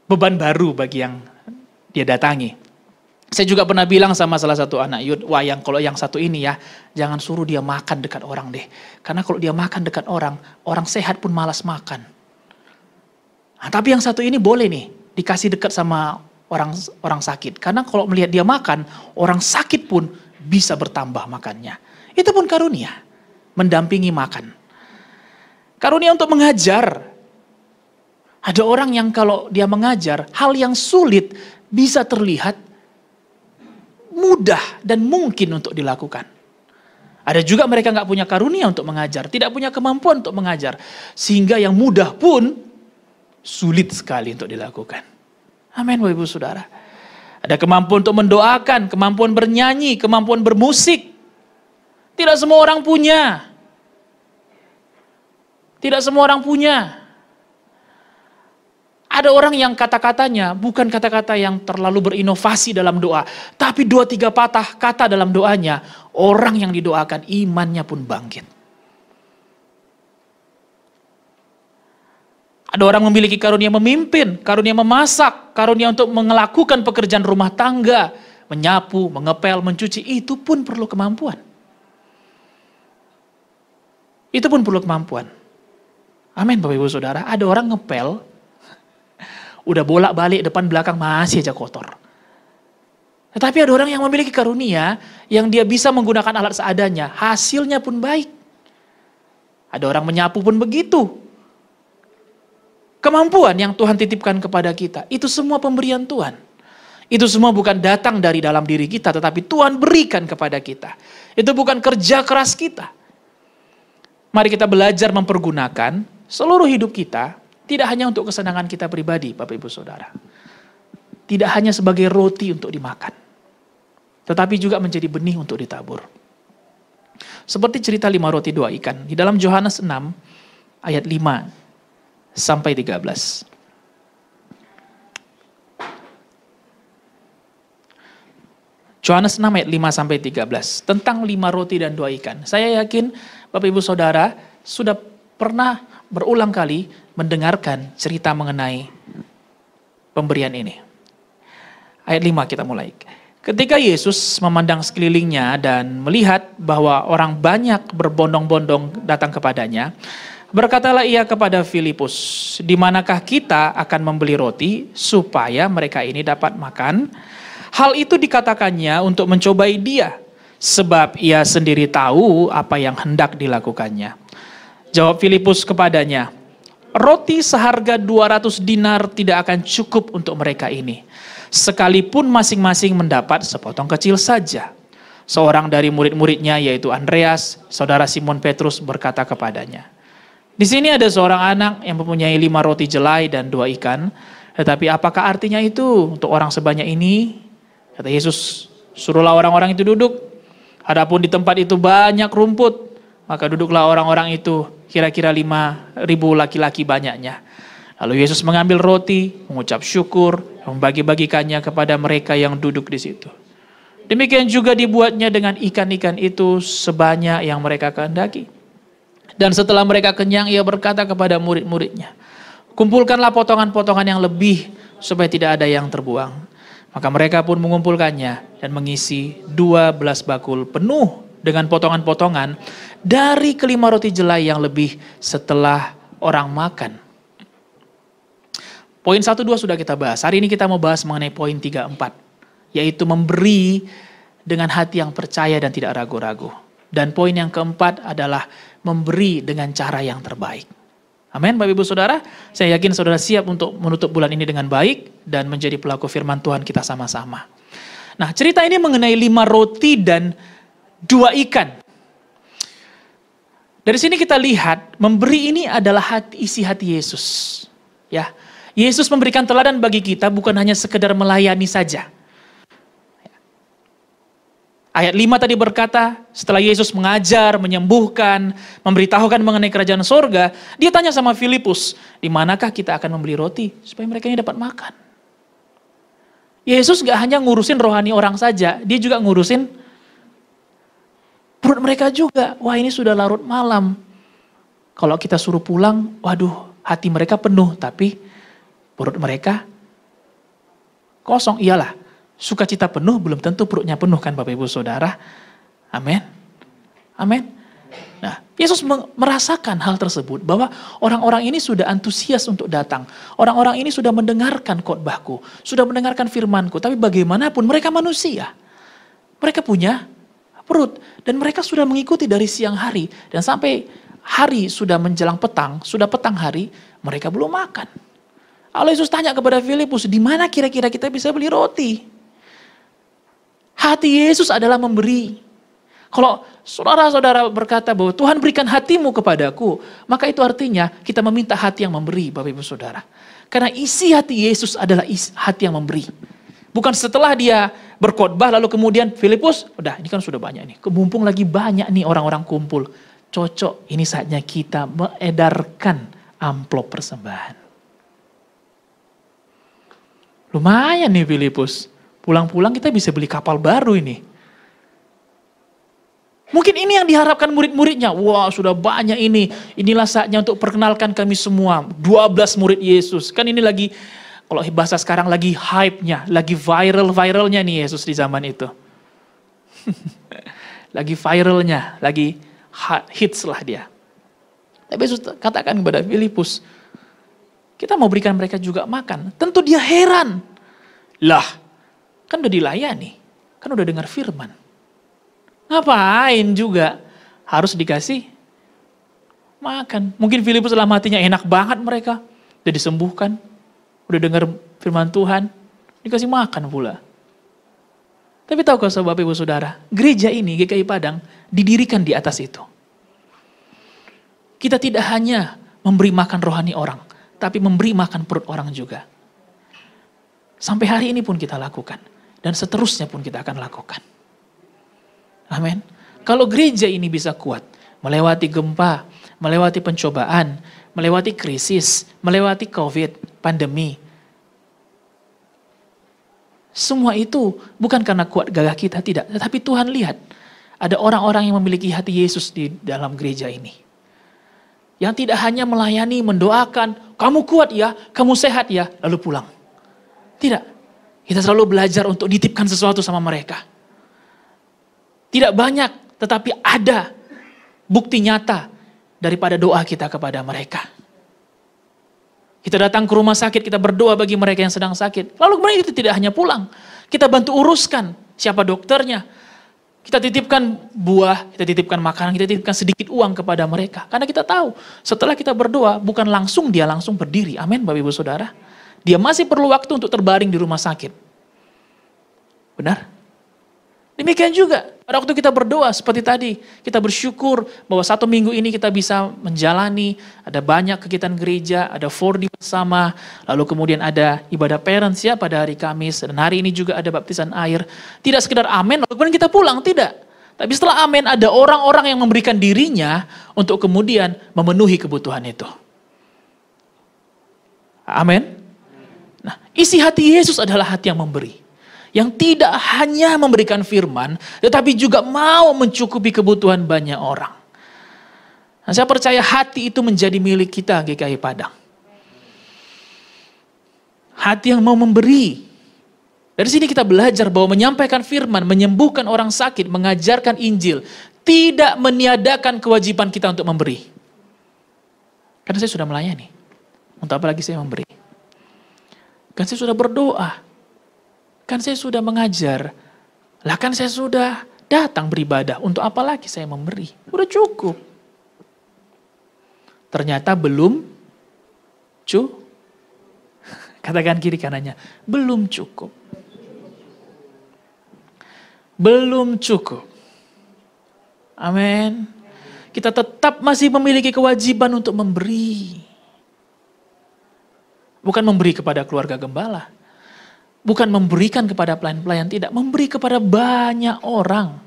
beban baru bagi yang dia datangi. Saya juga pernah bilang sama salah satu anak youth, wah kalau yang satu ini ya, jangan suruh dia makan dekat orang deh. Karena kalau dia makan dekat orang, orang sehat pun malas makan. Nah, tapi yang satu ini boleh nih, dikasih dekat sama orang sakit. Karena kalau melihat dia makan, orang sakit pun bisa bertambah makannya. Itu pun karunia, mendampingi makan. Karunia untuk mengajar. Ada orang yang kalau dia mengajar, hal yang sulit bisa terlihat mudah dan mungkin untuk dilakukan. Ada juga mereka nggak punya karunia untuk mengajar, tidak punya kemampuan untuk mengajar. Sehingga yang mudah pun sulit sekali untuk dilakukan. Amin, Bapak Ibu Saudara. Ada kemampuan untuk mendoakan, kemampuan bernyanyi, kemampuan bermusik. Tidak semua orang punya. Tidak semua orang punya. Ada orang yang kata-katanya bukan kata-kata yang terlalu berinovasi dalam doa. Tapi 2-3 patah kata dalam doanya, orang yang didoakan imannya pun bangkit. Ada orang memiliki karunia memimpin, karunia memasak, karunia untuk melakukan pekerjaan rumah tangga, menyapu, mengepel, mencuci, itu pun perlu kemampuan. Itu pun perlu kemampuan. Amin, Bapak Ibu Saudara. Ada orang ngepel, udah bolak-balik depan belakang masih aja kotor. Tetapi ada orang yang memiliki karunia, yang dia bisa menggunakan alat seadanya, hasilnya pun baik. Ada orang menyapu pun begitu. Kemampuan yang Tuhan titipkan kepada kita, itu semua pemberian Tuhan. Itu semua bukan datang dari dalam diri kita, tetapi Tuhan berikan kepada kita. Itu bukan kerja keras kita. Mari kita belajar mempergunakan seluruh hidup kita, tidak hanya untuk kesenangan kita pribadi, Bapak Ibu Saudara. Tidak hanya sebagai roti untuk dimakan, tetapi juga menjadi benih untuk ditabur. Seperti cerita 5 roti 2 ikan, di dalam Yohanes 6 ayat 5 sampai 13. Yohanes 6 ayat 5 sampai 13, tentang 5 roti dan 2 ikan. Saya yakin Bapak Ibu Saudara sudah pernah berulang kali mendengarkan cerita mengenai pemberian ini. Ayat 5 kita mulai. Ketika Yesus memandang sekelilingnya dan melihat bahwa orang banyak berbondong-bondong datang kepadanya, berkatalah ia kepada Filipus, "Di manakah kita akan membeli roti supaya mereka ini dapat makan?" Hal itu dikatakannya untuk mencobai dia, sebab ia sendiri tahu apa yang hendak dilakukannya. Jawab Filipus kepadanya, "Roti seharga 200 dinar tidak akan cukup untuk mereka ini, sekalipun masing-masing mendapat sepotong kecil saja." Seorang dari murid-muridnya, yaitu Andreas, saudara Simon Petrus, berkata kepadanya, "Di sini ada seorang anak yang mempunyai 5 roti jelai dan 2 ikan, tetapi apakah artinya itu untuk orang sebanyak ini?" Kata Yesus, "Suruhlah orang-orang itu duduk. Adapun di tempat itu banyak rumput, maka duduklah orang-orang itu, kira-kira 5.000 laki-laki banyaknya." Lalu Yesus mengambil roti, mengucap syukur, membagi-bagikannya kepada mereka yang duduk di situ. Demikian juga dibuatnya dengan ikan-ikan itu sebanyak yang mereka kehendaki. Dan setelah mereka kenyang, ia berkata kepada murid-muridnya, "Kumpulkanlah potongan-potongan yang lebih supaya tidak ada yang terbuang." Maka mereka pun mengumpulkannya dan mengisi 12 bakul penuh dengan potongan-potongan dari kelima roti jelai yang lebih setelah orang makan. Poin 1, 2 sudah kita bahas. Hari ini kita mau bahas mengenai poin 3, 4. Yaitu memberi dengan hati yang percaya dan tidak ragu-ragu. Dan poin yang keempat adalah memberi dengan cara yang terbaik. Amin, Bapak Ibu Saudara. Saya yakin saudara siap untuk menutup bulan ini dengan baik dan menjadi pelaku firman Tuhan kita sama-sama. Nah, cerita ini mengenai 5 roti dan 2 ikan. Dari sini kita lihat, memberi ini adalah isi hati Yesus. Ya, Yesus memberikan teladan bagi kita bukan hanya sekedar melayani saja. Ayat 5 tadi berkata, setelah Yesus mengajar, menyembuhkan, memberitahukan mengenai kerajaan sorga, dia tanya sama Filipus, "Di manakah kita akan membeli roti supaya mereka ini dapat makan?" Yesus gak hanya ngurusin rohani orang saja, dia juga ngurusin perut mereka juga. Wah, ini sudah larut malam. Kalau kita suruh pulang, waduh, hati mereka penuh, tapi perut mereka kosong. Iyalah, sukacita penuh belum tentu perutnya penuh kan Bapak Ibu Saudara. Amin. Amin. Nah, Yesus merasakan hal tersebut bahwa orang-orang ini sudah antusias untuk datang. Orang-orang ini sudah mendengarkan khotbahku, sudah mendengarkan firmanku, tapi bagaimanapun mereka manusia. Mereka punya perut. Dan mereka sudah mengikuti dari siang hari. Dan sampai hari sudah menjelang petang, sudah petang hari, mereka belum makan. Lalu Yesus tanya kepada Filipus, di mana kira-kira kita bisa beli roti? Hati Yesus adalah memberi. Kalau saudara-saudara berkata bahwa Tuhan berikan hatimu kepadaku, maka itu artinya kita meminta hati yang memberi, Bapak Ibu Saudara. Karena isi hati Yesus adalah hati yang memberi. Bukan setelah dia berkhotbah lalu kemudian Filipus, udah ini kan sudah banyak nih, mumpung lagi banyak nih orang-orang kumpul. Cocok, ini saatnya kita mengedarkan amplop persembahan. Lumayan nih Filipus, pulang-pulang kita bisa beli kapal baru ini. Mungkin ini yang diharapkan murid-muridnya. Wah sudah banyak ini, inilah saatnya untuk perkenalkan kami semua. 12 murid Yesus, kan ini lagi, kalau bahasa sekarang lagi hype-nya, lagi viral-viralnya nih Yesus di zaman itu. Lagi viralnya, lagi hits lah dia. Tapi Yesus katakan kepada Filipus, kita mau berikan mereka juga makan. Tentu dia heran. Lah, kan udah dilayani. Kan udah dengar firman. Ngapain juga harus dikasih makan. Mungkin Filipus dalam hatinya enak banget mereka. Udah disembuhkan. Udah dengar firman Tuhan. Dikasih makan pula. Tapi tahukah Bapak Ibu Saudara, gereja ini, GKI Padang, didirikan di atas itu. Kita tidak hanya memberi makan rohani orang, tapi memberi makan perut orang juga. Sampai hari ini pun kita lakukan. Dan seterusnya pun kita akan lakukan. Amin. Kalau gereja ini bisa kuat, melewati gempa, melewati pencobaan, melewati krisis, melewati COVID, pandemi. Semua itu bukan karena kuat gagah kita, tidak. Tetapi Tuhan lihat, ada orang-orang yang memiliki hati Yesus di dalam gereja ini. Yang tidak hanya melayani, mendoakan, kamu kuat ya, kamu sehat ya, lalu pulang. Tidak, kita selalu belajar untuk dititipkan sesuatu sama mereka. Tidak banyak, tetapi ada bukti nyata daripada doa kita kepada mereka. Kita datang ke rumah sakit, kita berdoa bagi mereka yang sedang sakit. Lalu kemudian itu tidak hanya pulang, kita bantu uruskan siapa dokternya. Kita titipkan buah, kita titipkan makanan, kita titipkan sedikit uang kepada mereka. Karena kita tahu, setelah kita berdoa, bukan langsung dia langsung berdiri. Amin, Bapak Ibu Saudara. Dia masih perlu waktu untuk terbaring di rumah sakit. Benar? Demikian juga, pada waktu kita berdoa seperti tadi, kita bersyukur bahwa 1 minggu ini kita bisa menjalani, ada banyak kegiatan gereja, ada 4D bersama, lalu kemudian ada ibadah parents ya pada hari Kamis, dan hari ini juga ada baptisan air. Tidak sekedar amin, lalu kemudian kita pulang, tidak. Tapi setelah amin ada orang-orang yang memberikan dirinya untuk kemudian memenuhi kebutuhan itu. Amin. Nah, isi hati Yesus adalah hati yang memberi. Yang tidak hanya memberikan firman, tetapi juga mau mencukupi kebutuhan banyak orang. Nah, saya percaya hati itu menjadi milik kita GKI Padang. Hati yang mau memberi. Dari sini kita belajar bahwa menyampaikan firman, menyembuhkan orang sakit, mengajarkan Injil, tidak meniadakan kewajiban kita untuk memberi. Karena saya sudah melayani. Untuk apa lagi saya memberi? Kan saya sudah berdoa. Kan saya sudah mengajar. Lah kan saya sudah datang beribadah. Untuk apa lagi saya memberi? Udah cukup. Ternyata belum cukup. Katakan kiri kanannya. Belum cukup. Belum cukup. Amin. Kita tetap masih memiliki kewajiban untuk memberi. Bukan memberi kepada keluarga gembala. Bukan memberikan kepada pelayan-pelayan, tidak. Memberi kepada banyak orang.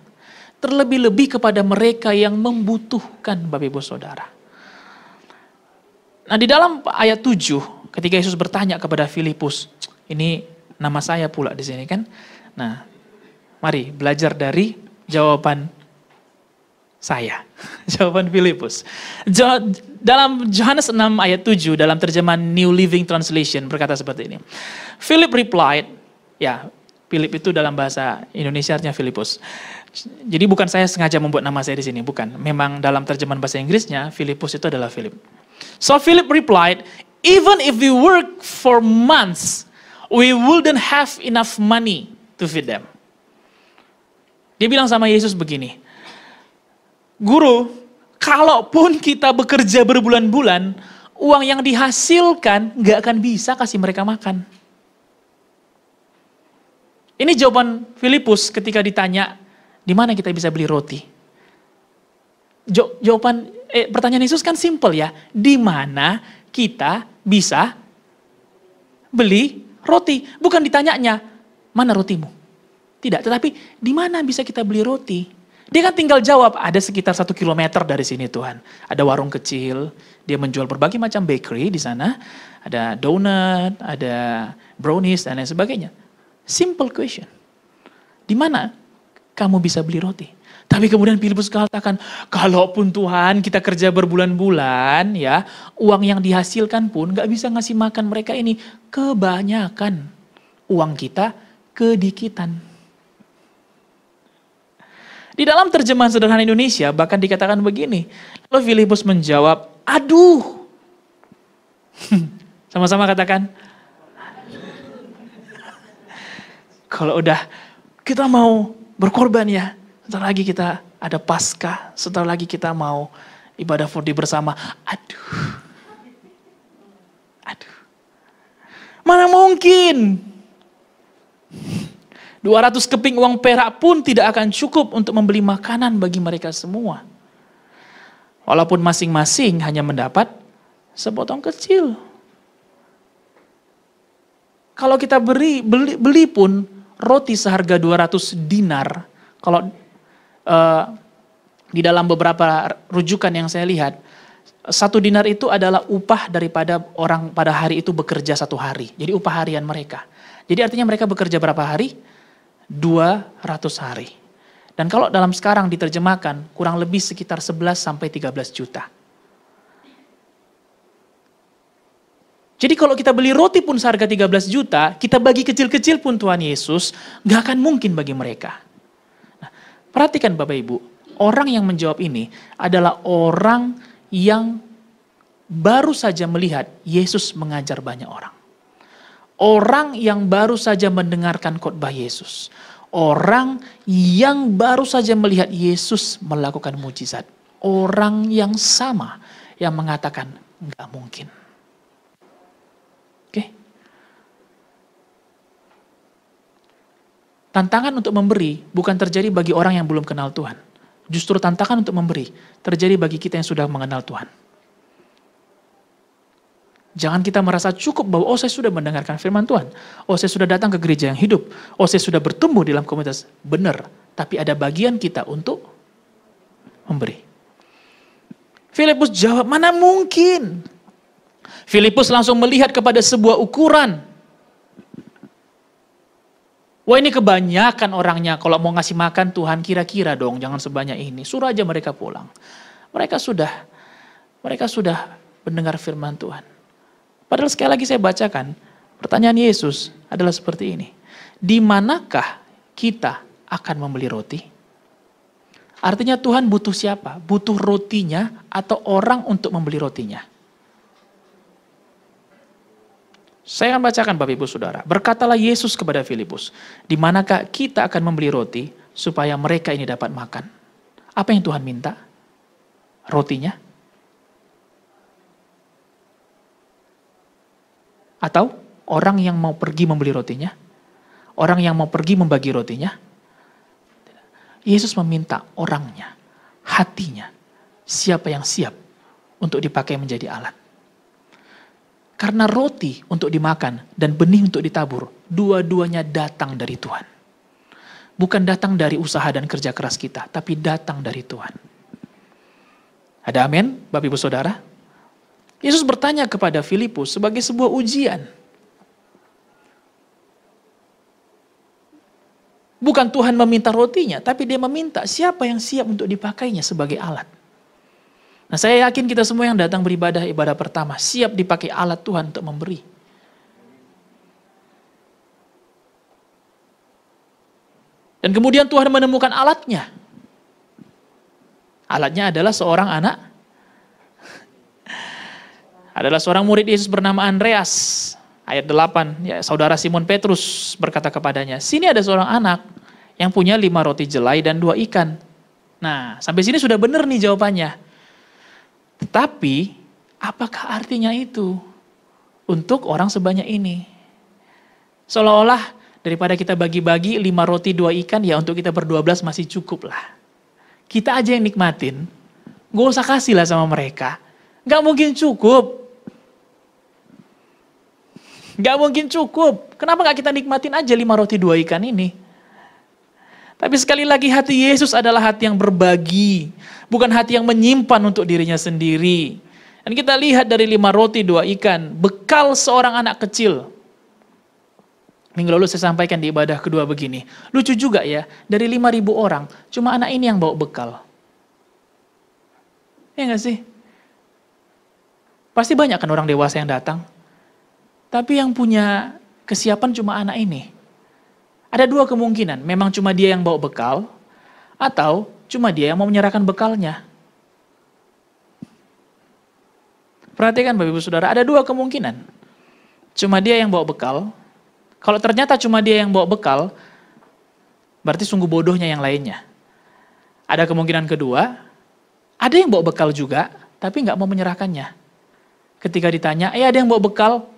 Terlebih-lebih kepada mereka yang membutuhkan, Bapak Ibu Saudara. Nah di dalam ayat 7, ketika Yesus bertanya kepada Filipus, ini nama saya pula di sini kan. Nah, mari belajar dari jawaban saya. Jawaban Filipus. Dalam Yohanes 6 ayat 7 dalam terjemahan New Living Translation berkata seperti ini. Philip replied, ya Philip itu dalam bahasa Indonesia artinya Filipus. Jadi bukan saya sengaja membuat nama saya di sini, bukan. Memang dalam terjemahan bahasa Inggrisnya Filipus itu adalah Philip. So Philip replied, even if we work for months, we wouldn't have enough money to feed them. Dia bilang sama Yesus begini, Guru, kalaupun kita bekerja berbulan-bulan, uang yang dihasilkan gak akan bisa kasih mereka makan. Ini jawaban Filipus ketika ditanya, di mana kita bisa beli roti? Pertanyaan Yesus kan simple ya, di mana kita bisa beli roti? Bukan ditanyanya, mana rotimu? Tidak, tetapi di mana bisa kita beli roti? Dia kan tinggal jawab, ada sekitar 1 kilometer dari sini Tuhan. Ada warung kecil, dia menjual berbagai macam bakery di sana. Ada donut, ada brownies, dan lain sebagainya. Simple question. Di mana kamu bisa beli roti? Tapi kemudian Filipus katakan, kalaupun Tuhan kita kerja berbulan-bulan, ya uang yang dihasilkan pun gak bisa ngasih makan mereka ini. Kebanyakan uang kita kedikitan. Di dalam terjemahan sederhana Indonesia bahkan dikatakan begini. Lalu Filipus menjawab, aduh. Sama-sama katakan. Kalau udah kita mau berkorban ya. Sebentar lagi kita ada Paskah. Sebentar lagi kita mau ibadah 4D bersama. Aduh. Mana mungkin. 200 keping uang perak pun tidak akan cukup untuk membeli makanan bagi mereka semua. Walaupun masing-masing hanya mendapat sepotong kecil. Kalau kita beli pun roti seharga 200 dinar. Kalau di dalam beberapa rujukan yang saya lihat, 1 dinar itu adalah upah daripada orang pada hari itu bekerja 1 hari. Jadi upah harian mereka. Jadi artinya mereka bekerja berapa hari? 200 hari. Dan kalau dalam sekarang diterjemahkan, kurang lebih sekitar 11 sampai 13 juta. Jadi kalau kita beli roti pun seharga 13 juta, kita bagi kecil-kecil pun Tuhan Yesus, gak akan mungkin bagi mereka. Nah, perhatikan Bapak Ibu, orang yang menjawab ini adalah orang yang baru saja melihat Yesus mengajar banyak orang. Orang yang baru saja mendengarkan khotbah Yesus. Orang yang baru saja melihat Yesus melakukan mujizat. Orang yang sama yang mengatakan enggak mungkin. Oke. Tantangan untuk memberi bukan terjadi bagi orang yang belum kenal Tuhan. Justru tantangan untuk memberi terjadi bagi kita yang sudah mengenal Tuhan. Jangan kita merasa cukup bahwa saya sudah mendengarkan firman Tuhan. Saya sudah datang ke gereja yang hidup. Saya sudah bertumbuh dalam komunitas. Benar, tapi ada bagian kita untuk memberi. Filipus jawab, mana mungkin? Filipus langsung melihat kepada sebuah ukuran. Wah, ini kebanyakan orangnya, kalau mau ngasih makan Tuhan kira-kira dong, jangan sebanyak ini. Suruh aja mereka pulang. Mereka sudah mendengar firman Tuhan. Padahal sekali lagi saya bacakan, pertanyaan Yesus adalah seperti ini. Di manakah kita akan membeli roti? Artinya Tuhan butuh siapa? Butuh rotinya atau orang untuk membeli rotinya? Saya akan bacakan Bapak Ibu Saudara. Berkatalah Yesus kepada Filipus, di manakah kita akan membeli roti supaya mereka ini dapat makan? Apa yang Tuhan minta? Rotinya? Atau orang yang mau pergi membeli rotinya? Orang yang mau pergi membagi rotinya? Yesus meminta orangnya, hatinya, siapa yang siap untuk dipakai menjadi alat. Karena roti untuk dimakan dan benih untuk ditabur, dua-duanya datang dari Tuhan. Bukan datang dari usaha dan kerja keras kita, tapi datang dari Tuhan. Ada amin, Bapak Ibu Saudara? Yesus bertanya kepada Filipus sebagai sebuah ujian. Bukan Tuhan meminta rotinya, tapi dia meminta siapa yang siap untuk dipakainya sebagai alat. Nah, saya yakin kita semua yang datang beribadah ibadah pertama, siap dipakai alat Tuhan untuk memberi. Dan kemudian Tuhan menemukan alatnya. Alatnya adalah seorang anak. Adalah seorang murid Yesus bernama Andreas. Ayat 8, ya, saudara Simon Petrus berkata kepadanya, sini ada seorang anak yang punya 5 roti jelai dan 2 ikan. Nah, sampai sini sudah benar nih jawabannya. Tetapi, apakah artinya itu untuk orang sebanyak ini? Seolah-olah daripada kita bagi-bagi 5 roti 2 ikan, ya untuk kita ber-12 masih cukup lah. Kita aja yang nikmatin, gak usah kasih lah sama mereka. Gak mungkin cukup. Gak mungkin cukup. Kenapa gak kita nikmatin aja 5 roti 2 ikan ini? Tapi sekali lagi hati Yesus adalah hati yang berbagi. Bukan hati yang menyimpan untuk dirinya sendiri. Dan kita lihat dari 5 roti 2 ikan. Bekal seorang anak kecil. Minggu lalu saya sampaikan di ibadah kedua begini. Lucu juga ya. Dari 5.000 orang. Cuma anak ini yang bawa bekal. Ya gak sih? Pasti banyak kan orang dewasa yang datang. Tapi yang punya kesiapan cuma anak ini. Ada 2 kemungkinan, memang cuma dia yang bawa bekal, atau cuma dia yang mau menyerahkan bekalnya. Perhatikan Bapak Ibu Saudara, ada 2 kemungkinan. Cuma dia yang bawa bekal, kalau ternyata cuma dia yang bawa bekal, berarti sungguh bodohnya yang lainnya. Ada kemungkinan kedua, ada yang bawa bekal juga, tapi nggak mau menyerahkannya. Ketika ditanya, ada yang bawa bekal,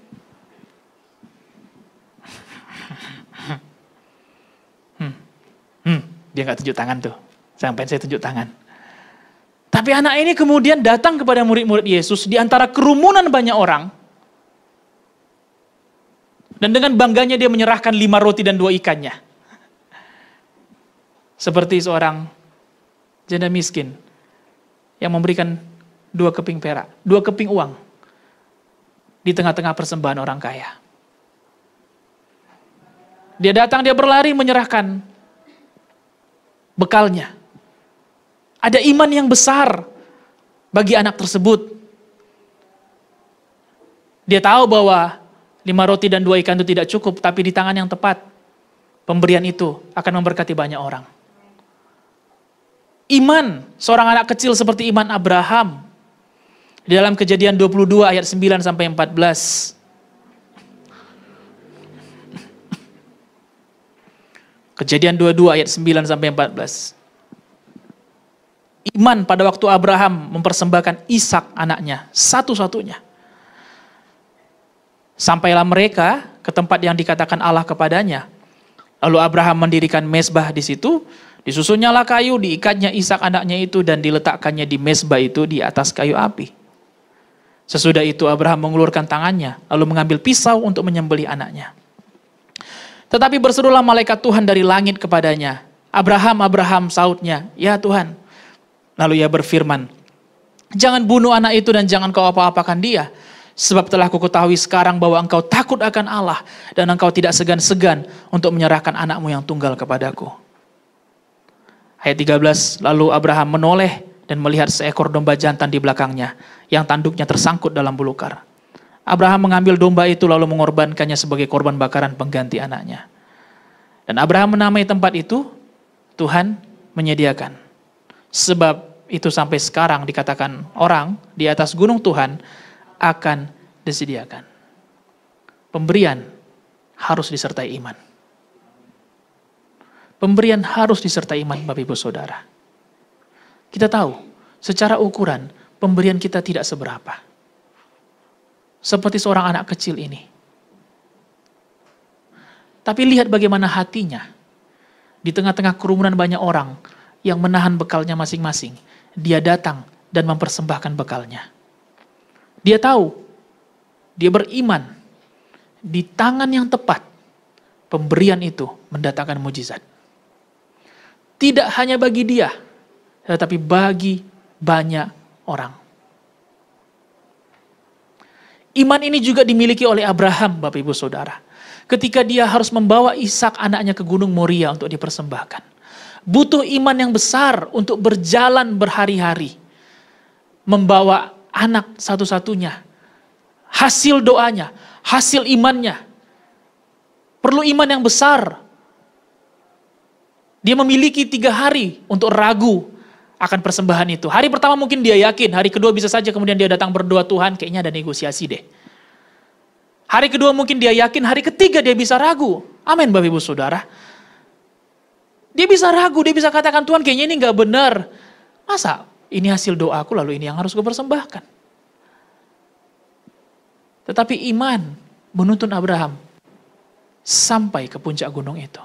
dia nggak tunjuk tangan tuh, sampai saya tunjuk tangan. Tapi anak ini kemudian datang kepada murid-murid Yesus di antara kerumunan banyak orang. Dan dengan bangganya dia menyerahkan 5 roti dan 2 ikannya. Seperti seorang janda miskin yang memberikan 2 keping perak, 2 keping uang di tengah-tengah persembahan orang kaya. Dia datang, dia berlari menyerahkan bekalnya. Ada iman yang besar bagi anak tersebut. Dia tahu bahwa 5 roti dan 2 ikan itu tidak cukup, tapi di tangan yang tepat, pemberian itu akan memberkati banyak orang. Iman seorang anak kecil seperti iman Abraham. Di dalam Kejadian 22 ayat 9 sampai 14. Kejadian 22 ayat 9 sampai 14. Iman pada waktu Abraham mempersembahkan Ishak anaknya, satu-satunya. Sampailah mereka ke tempat yang dikatakan Allah kepadanya. Lalu Abraham mendirikan mezbah di situ, disusunnyalah kayu, diikatnya Ishak anaknya itu dan diletakkannya di mezbah itu di atas kayu api. Sesudah itu Abraham mengulurkan tangannya, lalu mengambil pisau untuk menyembelih anaknya. Tetapi berserulah malaikat Tuhan dari langit kepadanya. Abraham, Abraham, sautnya, ya Tuhan. Lalu ia berfirman, jangan bunuh anak itu dan jangan kau apa-apakan dia. Sebab telah kuketahui sekarang bahwa engkau takut akan Allah dan engkau tidak segan-segan untuk menyerahkan anakmu yang tunggal kepadaku. Ayat 13, lalu Abraham menoleh dan melihat seekor domba jantan di belakangnya yang tanduknya tersangkut dalam belukar. Abraham mengambil domba itu lalu mengorbankannya sebagai korban bakaran pengganti anaknya. Dan Abraham menamai tempat itu, Tuhan menyediakan. Sebab itu sampai sekarang dikatakan orang di atas gunung Tuhan akan disediakan. Pemberian harus disertai iman. Pemberian harus disertai iman Bapak Ibu Saudara. Kita tahu, secara ukuran pemberian kita tidak seberapa. Seperti seorang anak kecil ini. Tapi lihat bagaimana hatinya. Di tengah-tengah kerumunan banyak orang yang menahan bekalnya masing-masing. Dia datang dan mempersembahkan bekalnya. Dia tahu, dia beriman. Di tangan yang tepat, pemberian itu mendatangkan mujizat. Tidak hanya bagi dia, tetapi bagi banyak orang. Iman ini juga dimiliki oleh Abraham, Bapak Ibu Saudara. Ketika dia harus membawa Ishak anaknya ke Gunung Moria untuk dipersembahkan. Butuh iman yang besar untuk berjalan berhari-hari. Membawa anak satu-satunya. Hasil doanya, hasil imannya. Perlu iman yang besar. Dia memiliki 3 hari untuk ragu akan persembahan itu. Hari pertama mungkin dia yakin, hari kedua bisa saja kemudian dia datang berdoa, Tuhan kayaknya ada negosiasi deh. Hari kedua mungkin dia yakin, hari ketiga dia bisa ragu. Amin Bapak Ibu Saudara. Dia bisa ragu, dia bisa katakan Tuhan kayaknya ini gak benar. Masa ini hasil doaku lalu ini yang harus gue persembahkan. Tetapi iman menuntun Abraham sampai ke puncak gunung itu.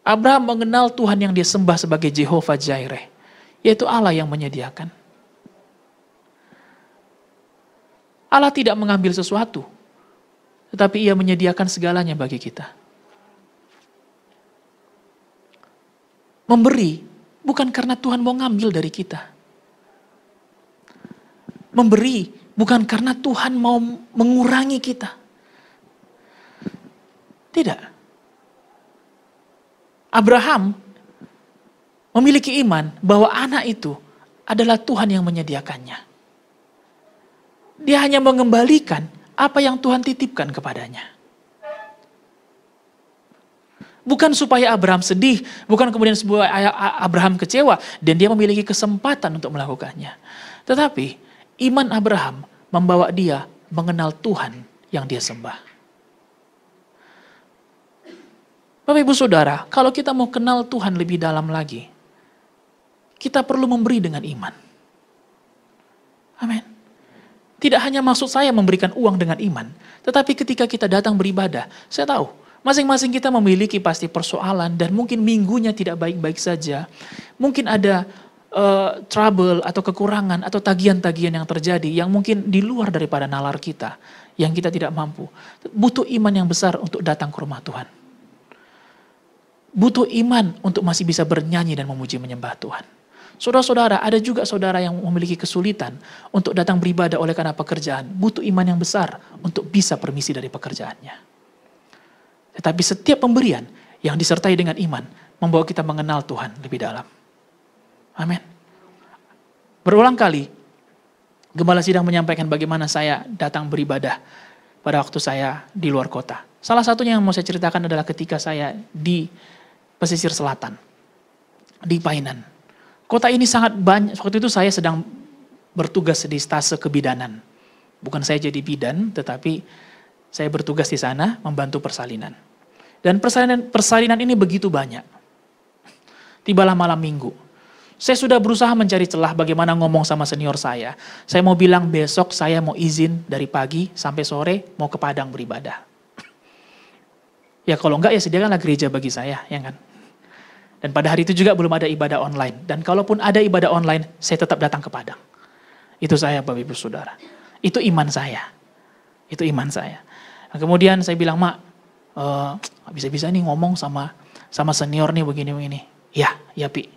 Abraham mengenal Tuhan yang dia sembah sebagai Jehovah Jireh, yaitu Allah yang menyediakan. Allah tidak mengambil sesuatu, tetapi Ia menyediakan segalanya bagi kita. Memberi bukan karena Tuhan mau ngambil dari kita. Memberi bukan karena Tuhan mau mengurangi kita. Tidak. Abraham memiliki iman bahwa anak itu adalah Tuhan yang menyediakannya. Dia hanya mengembalikan apa yang Tuhan titipkan kepadanya. Bukan supaya Abraham sedih, bukan kemudian supaya Abraham kecewa dan dia memiliki kesempatan untuk melakukannya. Tetapi iman Abraham membawa dia mengenal Tuhan yang dia sembah. Bapak Ibu Saudara, kalau kita mau kenal Tuhan lebih dalam lagi, kita perlu memberi dengan iman. Amin. Tidak hanya maksud saya memberikan uang dengan iman, tetapi ketika kita datang beribadah, saya tahu masing-masing kita memiliki pasti persoalan dan mungkin minggunya tidak baik-baik saja. Mungkin ada trouble atau kekurangan atau tagihan-tagihan yang terjadi yang mungkin di luar daripada nalar kita, yang kita tidak mampu. Butuh iman yang besar untuk datang ke rumah Tuhan. Butuh iman untuk masih bisa bernyanyi dan memuji menyembah Tuhan. Saudara-saudara, ada juga saudara yang memiliki kesulitan untuk datang beribadah oleh karena pekerjaan. Butuh iman yang besar untuk bisa permisi dari pekerjaannya. Tetapi setiap pemberian yang disertai dengan iman membawa kita mengenal Tuhan lebih dalam. Amin. Berulang kali, Gembala Sidang menyampaikan bagaimana saya datang beribadah pada waktu saya di luar kota. Salah satunya yang mau saya ceritakan adalah ketika saya di pesisir selatan, di Painan. Kota ini sangat banyak, waktu itu saya sedang bertugas di stase kebidanan. Bukan saya jadi bidan, tetapi saya bertugas di sana membantu persalinan. Dan persalinan ini begitu banyak. Tibalah malam minggu. Saya sudah berusaha mencari celah bagaimana ngomong sama senior saya. Saya mau bilang besok saya mau izin dari pagi sampai sore mau ke Padang beribadah. Ya kalau enggak ya sediakanlah gereja bagi saya, ya kan. Dan pada hari itu juga belum ada ibadah online. Dan kalaupun ada ibadah online, saya tetap datang ke Padang. Itu saya Bapak Ibu Saudara. Itu iman saya. Itu iman saya. Nah, kemudian saya bilang, Mak, bisa-bisa nih ngomong sama senior nih begini-begini. Ya Pi.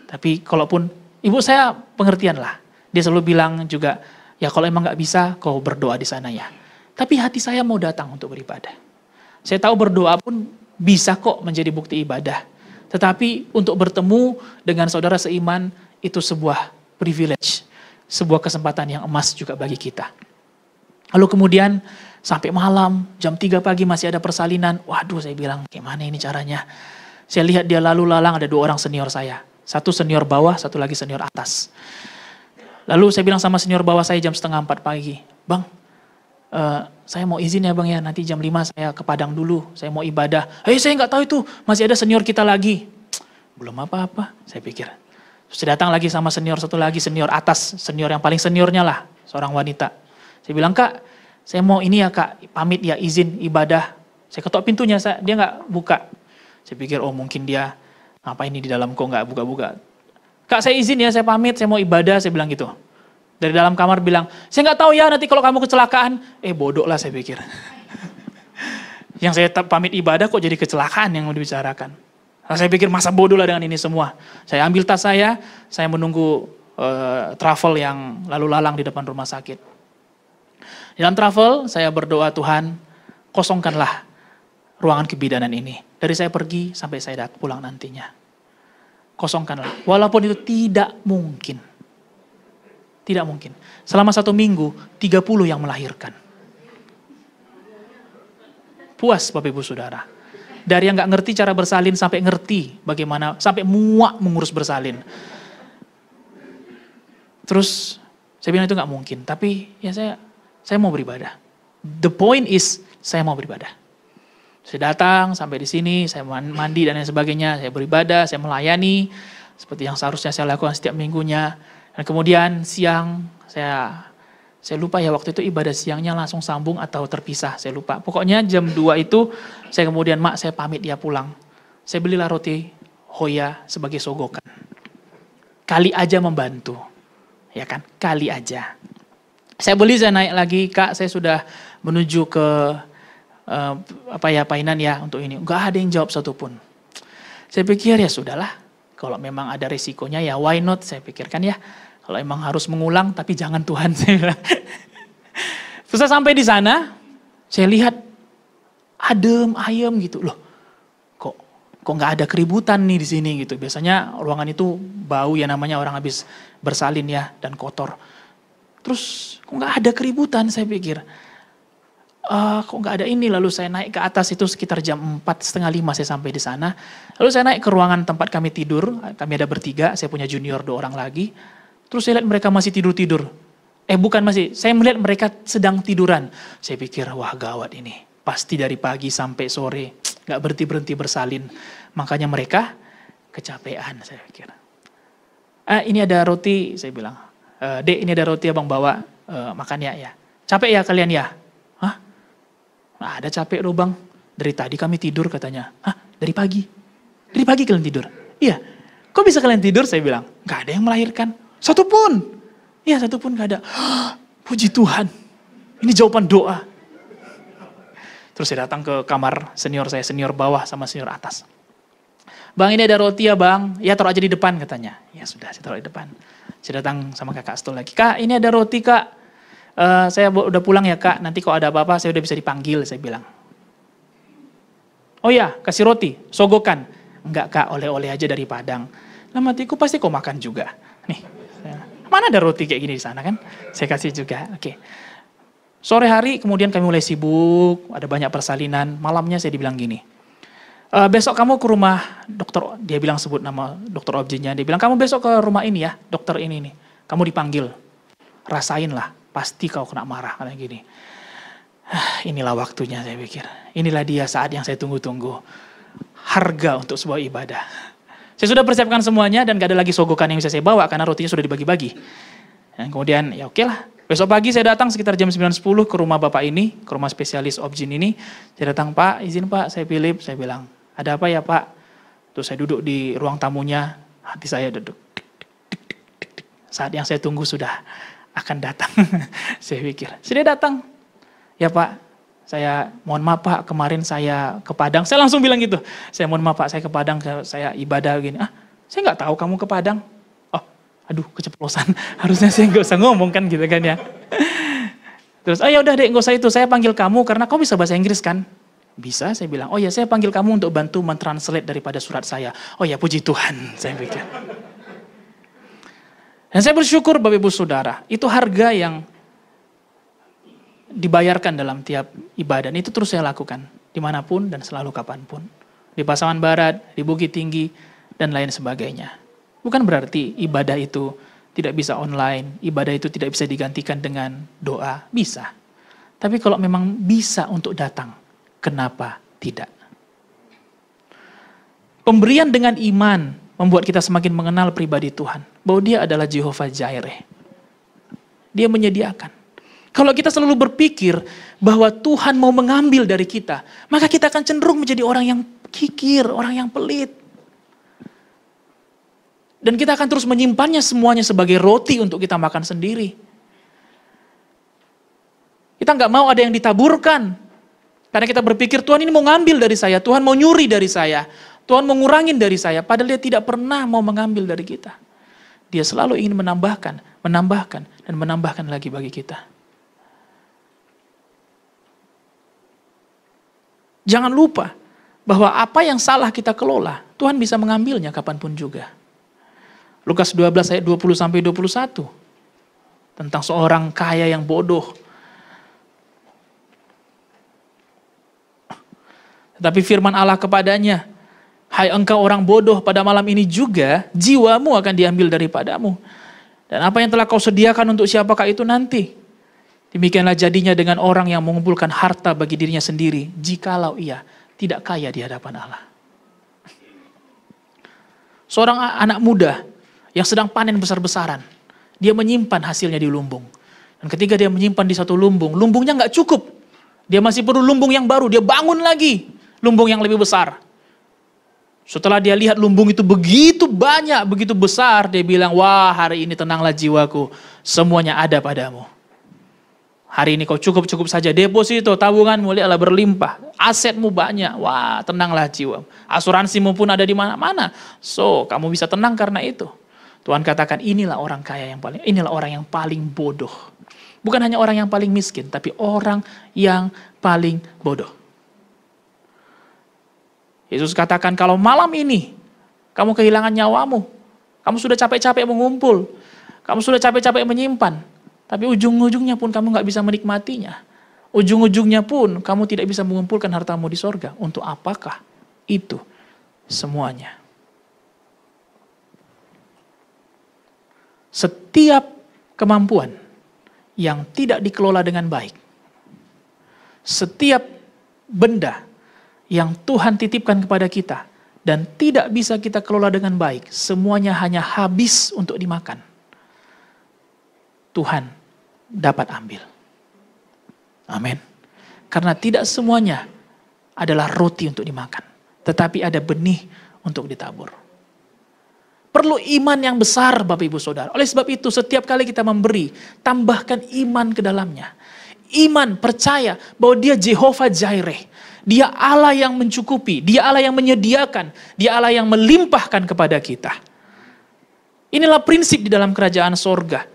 Tapi kalaupun, ibu saya pengertian lah. Dia selalu bilang juga, ya kalau emang gak bisa, kau berdoa di sana ya. Tapi hati saya mau datang untuk beribadah. Saya tahu berdoa pun bisa kok menjadi bukti ibadah. Tetapi untuk bertemu dengan saudara seiman itu sebuah privilege. Sebuah kesempatan yang emas juga bagi kita. Lalu kemudian sampai malam jam 3 pagi masih ada persalinan. Waduh saya bilang gimana ini caranya. Saya lihat dia lalu lalang ada 2 orang senior saya. Satu senior bawah, satu lagi senior atas. Lalu saya bilang sama senior bawah saya jam 3:30 pagi. Bang, saya mau izin ya bang ya, nanti jam 5 saya ke Padang dulu, saya mau ibadah. Saya nggak tahu itu, masih ada senior kita lagi. Belum apa-apa, saya pikir. Terus saya datang lagi sama senior satu lagi, senior atas, senior yang paling seniornya lah, seorang wanita. Saya bilang, Kak, saya mau ini ya Kak, pamit ya izin ibadah. Saya ketok pintunya, dia nggak buka. Saya pikir, oh mungkin dia, apa ini di dalam kok nggak buka-buka. Kak saya izin ya, saya pamit, saya mau ibadah, saya bilang gitu. Dari dalam kamar bilang, saya nggak tahu ya nanti kalau kamu kecelakaan. Bodoh lah saya pikir. Yang saya pamit ibadah kok jadi kecelakaan yang mau dibicarakan. Nah, saya pikir masa bodoh lah dengan ini semua. Saya ambil tas saya menunggu travel yang lalu lalang di depan rumah sakit. Dalam travel saya berdoa, Tuhan kosongkanlah ruangan kebidanan ini. Dari saya pergi sampai saya pulang nantinya. Kosongkanlah. Walaupun itu tidak mungkin. Tidak mungkin. Selama 1 minggu, 30 yang melahirkan. Puas Bapak Ibu Saudara. Dari yang gak ngerti cara bersalin sampai ngerti bagaimana, sampai muak mengurus bersalin. Terus saya bilang itu gak mungkin. Tapi ya saya mau beribadah. The point is, saya mau beribadah. Saya datang sampai di sini, saya mandi dan lain sebagainya, saya beribadah, saya melayani seperti yang seharusnya saya lakukan setiap minggunya. Dan kemudian siang saya lupa ya waktu itu ibadah siangnya langsung sambung atau terpisah, saya lupa. Pokoknya jam 2 itu saya kemudian saya pamit dia pulang. Saya belilah roti Hoya sebagai sogokan. Kali aja membantu, ya kan? Kali aja. Saya beli, saya naik lagi, Kak saya sudah menuju ke Painan ya untuk ini. Enggak ada yang jawab satupun. Saya pikir ya sudahlah, kalau memang ada resikonya ya why not, saya pikirkan ya. Kalau emang harus mengulang tapi jangan Tuhan, saya bilang. Terus sampai di sana, saya lihat adem, ayem gitu. Loh, kok nggak ada keributan nih di sini gitu. Biasanya ruangan itu bau ya, namanya orang habis bersalin ya dan kotor. Terus kok nggak ada keributan, saya pikir. Kok nggak ada ini, lalu saya naik ke atas itu sekitar jam 4:30 saya sampai di sana. Lalu saya naik ke ruangan tempat kami tidur, kami ada bertiga, saya punya junior 2 orang lagi. Terus saya lihat mereka masih tidur-tidur. Saya melihat mereka sedang tiduran. Saya pikir wah gawat ini, pasti dari pagi sampai sore nggak berhenti-berhenti bersalin. Makanya mereka kecapean, saya pikir. Ini ada roti, saya bilang. Dek ini ada roti abang bawa, makan ya. Capek ya kalian ya? Nah, ada capek loh bang, dari tadi kami tidur katanya. Hah, dari pagi? Dari pagi kalian tidur? Iya, kok bisa kalian tidur? Saya bilang, gak ada yang melahirkan. Satupun. Iya, satupun gak ada. Puji Tuhan, ini jawaban doa. Terus saya datang ke kamar senior saya, senior bawah sama senior atas. Bang ini ada roti ya bang, ya taruh aja di depan katanya. Ya sudah, saya taruh di depan. Saya datang sama kakak Stol lagi, Kak ini ada roti kak. Saya udah pulang ya kak, nanti kalau ada apa-apa saya udah bisa dipanggil, saya bilang. Oh ya, kasih roti, sogokan. Enggak kak, oleh-oleh aja dari Padang. Lama hatiku pasti kau makan juga. Nih, mana ada roti kayak gini di sana kan? Saya kasih juga, oke. Sore hari kemudian kami mulai sibuk, ada banyak persalinan. Malamnya saya dibilang gini, besok kamu ke rumah dokter, dia bilang sebut nama dokter objeknya. Dia bilang kamu besok ke rumah ini ya, dokter ini nih. Kamu dipanggil, rasain lah. Pasti kau kena marah karena gini. Inilah waktunya saya pikir. Inilah dia saat yang saya tunggu-tunggu. Harga untuk sebuah ibadah. Saya sudah persiapkan semuanya dan gak ada lagi sogokan yang bisa saya bawa karena rotinya sudah dibagi-bagi. Dan kemudian ya oke lah. Besok pagi saya datang sekitar jam 9.10 ke rumah bapak ini, ke rumah spesialis objin ini. Saya datang, Pak izin Pak, saya Philip. Saya bilang, ada apa ya Pak? Terus saya duduk di ruang tamunya, hati saya duduk. Saat yang saya tunggu sudah akan datang. Saya pikir, sudah datang. Ya Pak, saya mohon maaf Pak, kemarin saya ke Padang. Saya langsung bilang gitu. Saya mohon maaf Pak, saya ke Padang, saya ibadah gini. Saya nggak tahu kamu ke Padang. Oh, aduh keceplosan. Harusnya saya nggak usah ngomong kan gitu kan ya. Terus, ya udah deh nggak usah itu. Saya panggil kamu karena kau bisa bahasa Inggris kan? Bisa, saya bilang. Oh ya, saya panggil kamu untuk bantu mentranslate daripada surat saya. Oh ya, puji Tuhan, saya pikir. Dan saya bersyukur Bapak Ibu Saudara, itu harga yang dibayarkan dalam tiap ibadah. Dan itu terus saya lakukan, dimanapun dan selalu kapanpun. Di Pasaman Barat, di Bukit Tinggi, dan lain sebagainya. Bukan berarti ibadah itu tidak bisa online, ibadah itu tidak bisa digantikan dengan doa, bisa. Tapi kalau memang bisa untuk datang, kenapa tidak? Pemberian dengan iman membuat kita semakin mengenal pribadi Tuhan. Bahwa dia adalah Jehovah Jireh. Dia menyediakan. Kalau kita selalu berpikir bahwa Tuhan mau mengambil dari kita, maka kita akan cenderung menjadi orang yang kikir, orang yang pelit. Dan kita akan terus menyimpannya semuanya sebagai roti untuk kita makan sendiri. Kita nggak mau ada yang ditaburkan. Karena kita berpikir Tuhan ini mau ngambil dari saya, Tuhan mau nyuri dari saya, Tuhan mau ngurangin dari saya. Padahal dia tidak pernah mau mengambil dari kita. Dia selalu ingin menambahkan, dan menambahkan lagi bagi kita. Jangan lupa bahwa apa yang salah kita kelola, Tuhan bisa mengambilnya kapanpun juga. Lukas 12 ayat 20-21. Tentang seorang kaya yang bodoh. Tetapi firman Allah kepadanya, hai engkau orang bodoh, pada malam ini juga jiwamu akan diambil daripadamu. Dan apa yang telah kau sediakan untuk siapakah itu nanti? Demikianlah jadinya dengan orang yang mengumpulkan harta bagi dirinya sendiri, jikalau ia tidak kaya di hadapan Allah. Seorang anak muda yang sedang panen besar-besaran, dia menyimpan hasilnya di lumbung. Dan ketika dia menyimpan di satu lumbung, lumbungnya nggak cukup. Dia masih perlu lumbung yang baru, dia bangun lagi lumbung yang lebih besar. Setelah dia lihat lumbung itu begitu banyak, begitu besar, dia bilang, wah hari ini tenanglah jiwaku, semuanya ada padamu. Hari ini kau cukup saja deposito, tabunganmu lihatlah berlimpah, asetmu banyak, wah tenanglah jiwa. Asuransimu pun ada di mana-mana, so kamu bisa tenang karena itu. Tuhan katakan inilah orang kaya inilah orang yang paling bodoh. Bukan hanya orang yang paling miskin, tapi orang yang paling bodoh. Yesus katakan kalau malam ini kamu kehilangan nyawamu, kamu sudah capek-capek mengumpul, kamu sudah capek-capek menyimpan, tapi ujung-ujungnya pun kamu gak bisa menikmatinya. Ujung-ujungnya pun kamu tidak bisa mengumpulkan hartamu di sorga. Untuk apakah itu semuanya? Setiap kemampuan yang tidak dikelola dengan baik, setiap benda yang Tuhan titipkan kepada kita dan tidak bisa kita kelola dengan baik, semuanya hanya habis untuk dimakan. Tuhan dapat ambil. Amin. Karena tidak semuanya adalah roti untuk dimakan, tetapi ada benih untuk ditabur. Perlu iman yang besar Bapak Ibu Saudara. Oleh sebab itu setiap kali kita memberi, tambahkan iman ke dalamnya. Iman, percaya bahwa dia Jehovah Jireh. Dia Allah yang mencukupi, dia Allah yang menyediakan, dia Allah yang melimpahkan kepada kita. Inilah prinsip di dalam kerajaan sorga.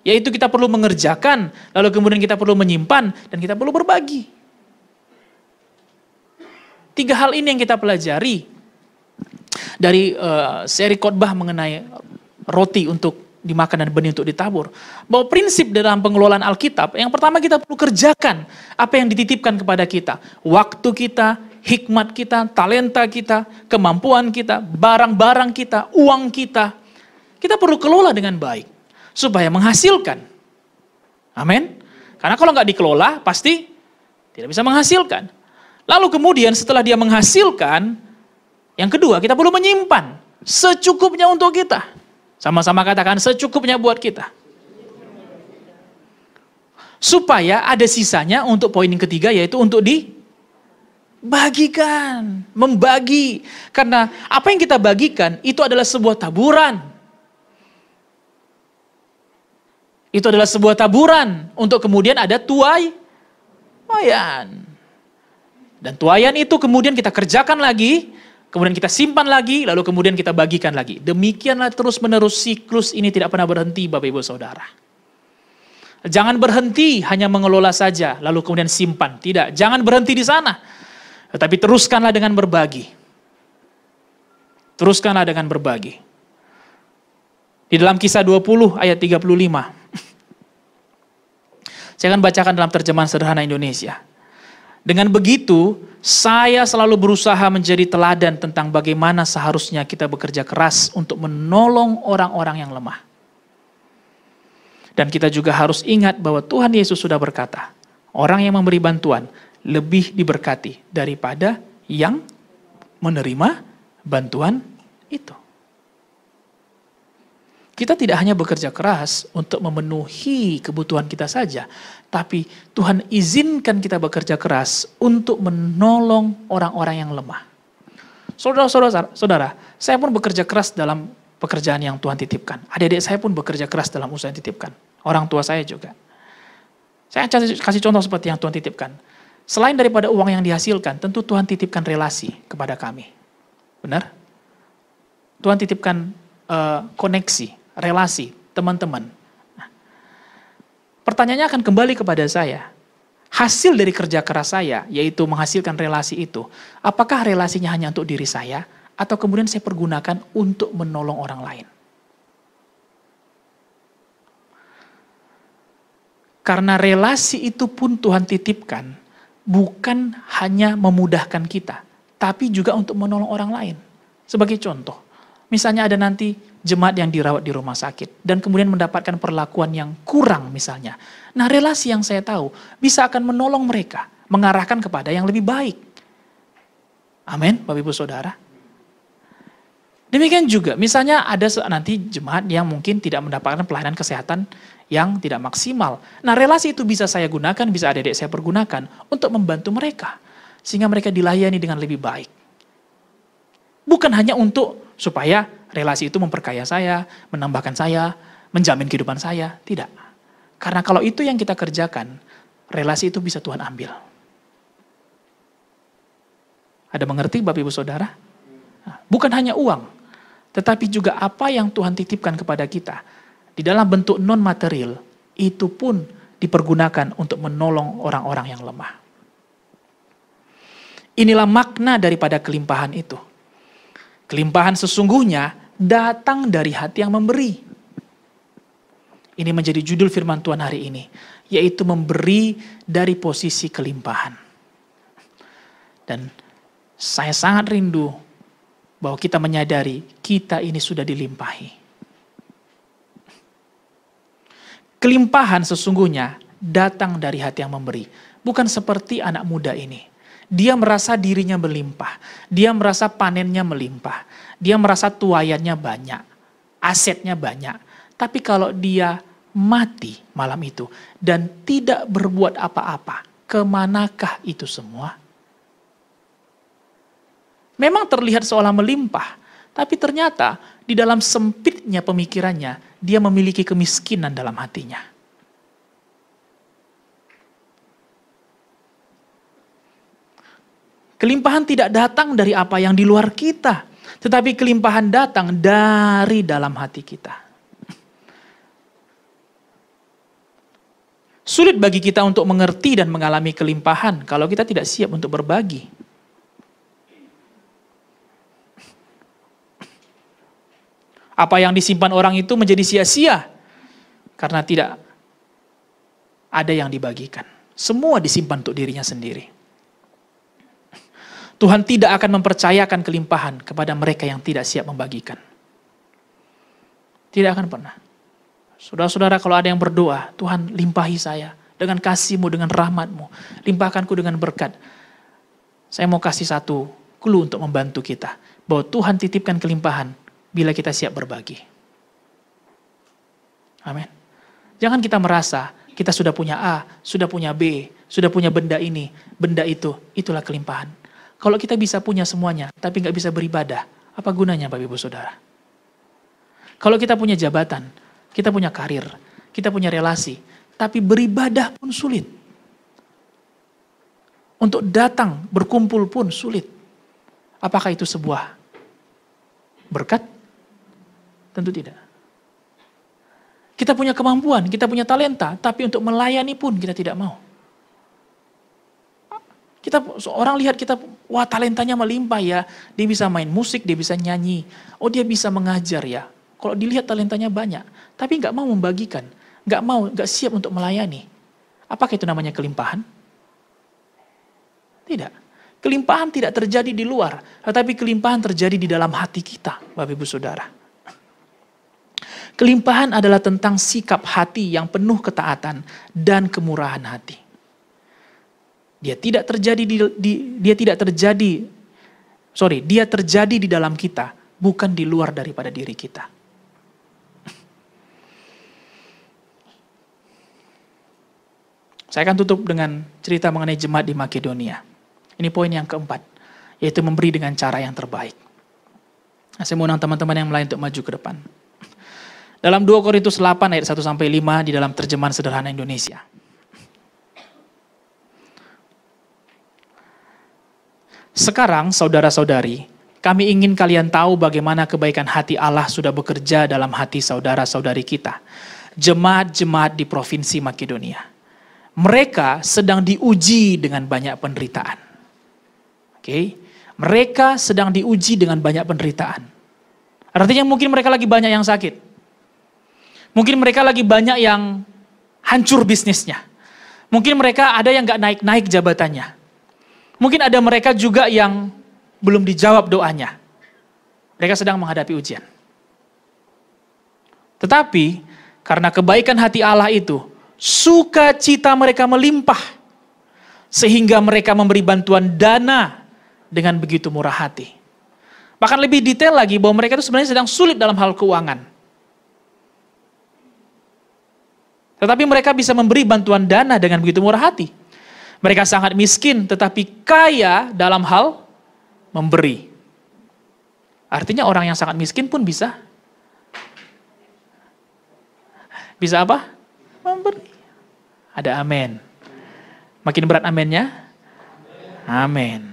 Yaitu kita perlu mengerjakan, lalu kemudian kita perlu menyimpan, dan kita perlu berbagi. 3 hal ini yang kita pelajari dari seri khotbah mengenai roti untuk dimakan dan benih untuk ditabur. Bahwa prinsip dalam pengelolaan Alkitab, yang pertama kita perlu kerjakan apa yang dititipkan kepada kita. Waktu kita, hikmat kita, talenta kita, kemampuan kita, barang-barang kita, uang kita. Kita perlu kelola dengan baik. Supaya menghasilkan. Amin. Karena kalau nggak dikelola, pasti tidak bisa menghasilkan. Lalu kemudian setelah dia menghasilkan, yang kedua kita perlu menyimpan secukupnya untuk kita. Sama-sama katakan secukupnya buat kita. Supaya ada sisanya untuk poin yang ketiga, yaitu untuk dibagikan. Membagi. Karena apa yang kita bagikan itu adalah sebuah taburan. Itu adalah sebuah taburan untuk kemudian ada tuayan. Dan tuayan itu kemudian kita kerjakan lagi, kemudian kita simpan lagi, lalu kemudian kita bagikan lagi. Demikianlah terus menerus siklus ini tidak pernah berhenti Bapak Ibu Saudara. Jangan berhenti hanya mengelola saja, lalu kemudian simpan. Tidak, jangan berhenti di sana. Tetapi teruskanlah dengan berbagi. Teruskanlah dengan berbagi. Di dalam Kisah 20 ayat 35. Saya akan bacakan dalam terjemahan sederhana Indonesia. Dengan begitu, saya selalu berusaha menjadi teladan tentang bagaimana seharusnya kita bekerja keras untuk menolong orang-orang yang lemah. Dan kita juga harus ingat bahwa Tuhan Yesus sudah berkata, orang yang memberi bantuan lebih diberkati daripada yang menerima bantuan itu. Kita tidak hanya bekerja keras untuk memenuhi kebutuhan kita saja, tapi Tuhan izinkan kita bekerja keras untuk menolong orang-orang yang lemah. Saudara, saya pun bekerja keras dalam pekerjaan yang Tuhan titipkan. Adik-adik saya pun bekerja keras dalam usaha yang titipkan. Orang tua saya juga. Saya kasih contoh seperti yang Tuhan titipkan. Selain daripada uang yang dihasilkan, tentu Tuhan titipkan relasi kepada kami. Benar? Tuhan titipkan koneksi, relasi, teman-teman. Nah, pertanyaannya akan kembali kepada saya. Hasil dari kerja keras saya, yaitu menghasilkan relasi itu, apakah relasinya hanya untuk diri saya, atau kemudian saya pergunakan untuk menolong orang lain? Karena relasi itu pun Tuhan titipkan, bukan hanya memudahkan kita, tapi juga untuk menolong orang lain. Sebagai contoh, misalnya ada nanti jemaat yang dirawat di rumah sakit dan kemudian mendapatkan perlakuan yang kurang misalnya. Nah, relasi yang saya tahu bisa akan menolong mereka, mengarahkan kepada yang lebih baik. Amin, Bapak Ibu Saudara. Demikian juga, misalnya ada nanti jemaat yang mungkin tidak mendapatkan pelayanan kesehatan yang tidak maksimal. Nah, relasi itu bisa saya gunakan, bisa adik-adik saya pergunakan untuk membantu mereka. Sehingga mereka dilayani dengan lebih baik. Bukan hanya untuk supaya relasi itu memperkaya saya, menambahkan saya, menjamin kehidupan saya. Tidak. Karena kalau itu yang kita kerjakan, relasi itu bisa Tuhan ambil. Ada mengerti Bapak Ibu Saudara? Nah, bukan hanya uang. Tetapi juga apa yang Tuhan titipkan kepada kita di dalam bentuk non material itu pun dipergunakan untuk menolong orang-orang yang lemah. Inilah makna daripada kelimpahan itu. Kelimpahan sesungguhnya datang dari hati yang memberi. Ini menjadi judul firman Tuhan hari ini, yaitu memberi dari posisi kelimpahan. Dan saya sangat rindu bahwa kita menyadari kita ini sudah dilimpahi. Kelimpahan sesungguhnya datang dari hati yang memberi. Bukan seperti anak muda ini. Dia merasa dirinya melimpah. Dia merasa panennya melimpah. Dia merasa tuayannya banyak. Asetnya banyak. Tapi kalau dia mati malam itu dan tidak berbuat apa-apa, kemanakah itu semua? Memang terlihat seolah melimpah, tapi ternyata di dalam sempitnya pemikirannya, dia memiliki kemiskinan dalam hatinya. Kelimpahan tidak datang dari apa yang di luar kita, tetapi kelimpahan datang dari dalam hati kita. Sulit bagi kita untuk mengerti dan mengalami kelimpahan kalau kita tidak siap untuk berbagi. Apa yang disimpan orang itu menjadi sia-sia karena tidak ada yang dibagikan. Semua disimpan untuk dirinya sendiri. Tuhan tidak akan mempercayakan kelimpahan kepada mereka yang tidak siap membagikan. Tidak akan pernah. Saudara-saudara, kalau ada yang berdoa, Tuhan limpahi saya dengan kasih-Mu, dengan rahmat-Mu. Limpahkanku dengan berkat. Saya mau kasih satu clue untuk membantu kita. Bahwa Tuhan titipkan kelimpahan bila kita siap berbagi. Amin. Jangan kita merasa kita sudah punya A, sudah punya B, sudah punya benda ini, benda itu, itulah kelimpahan. Kalau kita bisa punya semuanya, tapi nggak bisa beribadah, apa gunanya Bapak Ibu Saudara? Kalau kita punya jabatan, kita punya karir, kita punya relasi, tapi beribadah pun sulit. Untuk datang, berkumpul pun sulit. Apakah itu sebuah berkat? Tentu tidak. Kita punya kemampuan, kita punya talenta, tapi untuk melayani pun kita tidak mau. Orang lihat kita, wah talentanya melimpah ya, dia bisa main musik, dia bisa nyanyi, oh dia bisa mengajar ya. Kalau dilihat talentanya banyak, tapi nggak mau membagikan, nggak siap untuk melayani. Apakah itu namanya kelimpahan? Tidak. Kelimpahan tidak terjadi di luar, tetapi kelimpahan terjadi di dalam hati kita, Bapak Ibu Saudara. Kelimpahan adalah tentang sikap hati yang penuh ketaatan dan kemurahan hati. Dia terjadi di dalam kita, bukan di luar daripada diri kita. Saya akan tutup dengan cerita mengenai jemaat di Makedonia. Ini poin yang keempat, yaitu memberi dengan cara yang terbaik. Nah, saya mau undang teman-teman yang lain untuk maju ke depan. Dalam 2 Korintus 8 ayat 1-5 di dalam terjemahan sederhana Indonesia. Sekarang saudara-saudari, kami ingin kalian tahu bagaimana kebaikan hati Allah sudah bekerja dalam hati saudara-saudari kita. Jemaat-jemaat di provinsi Makedonia. Mereka sedang diuji dengan banyak penderitaan. Oke, mereka sedang diuji dengan banyak penderitaan. Artinya mungkin mereka lagi banyak yang sakit. Mungkin mereka lagi banyak yang hancur bisnisnya. Mungkin mereka ada yang gak naik-naik jabatannya. Mungkin ada mereka juga yang belum dijawab doanya. Mereka sedang menghadapi ujian. Tetapi karena kebaikan hati Allah itu, sukacita mereka melimpah. Sehingga mereka memberi bantuan dana dengan begitu murah hati. Bahkan lebih detail lagi bahwa mereka itu sebenarnya sedang sulit dalam hal keuangan. Tetapi mereka bisa memberi bantuan dana dengan begitu murah hati. Mereka sangat miskin tetapi kaya dalam hal memberi. Artinya orang yang sangat miskin pun bisa apa? Memberi. Ada amin. Makin berat aminnya? Amin.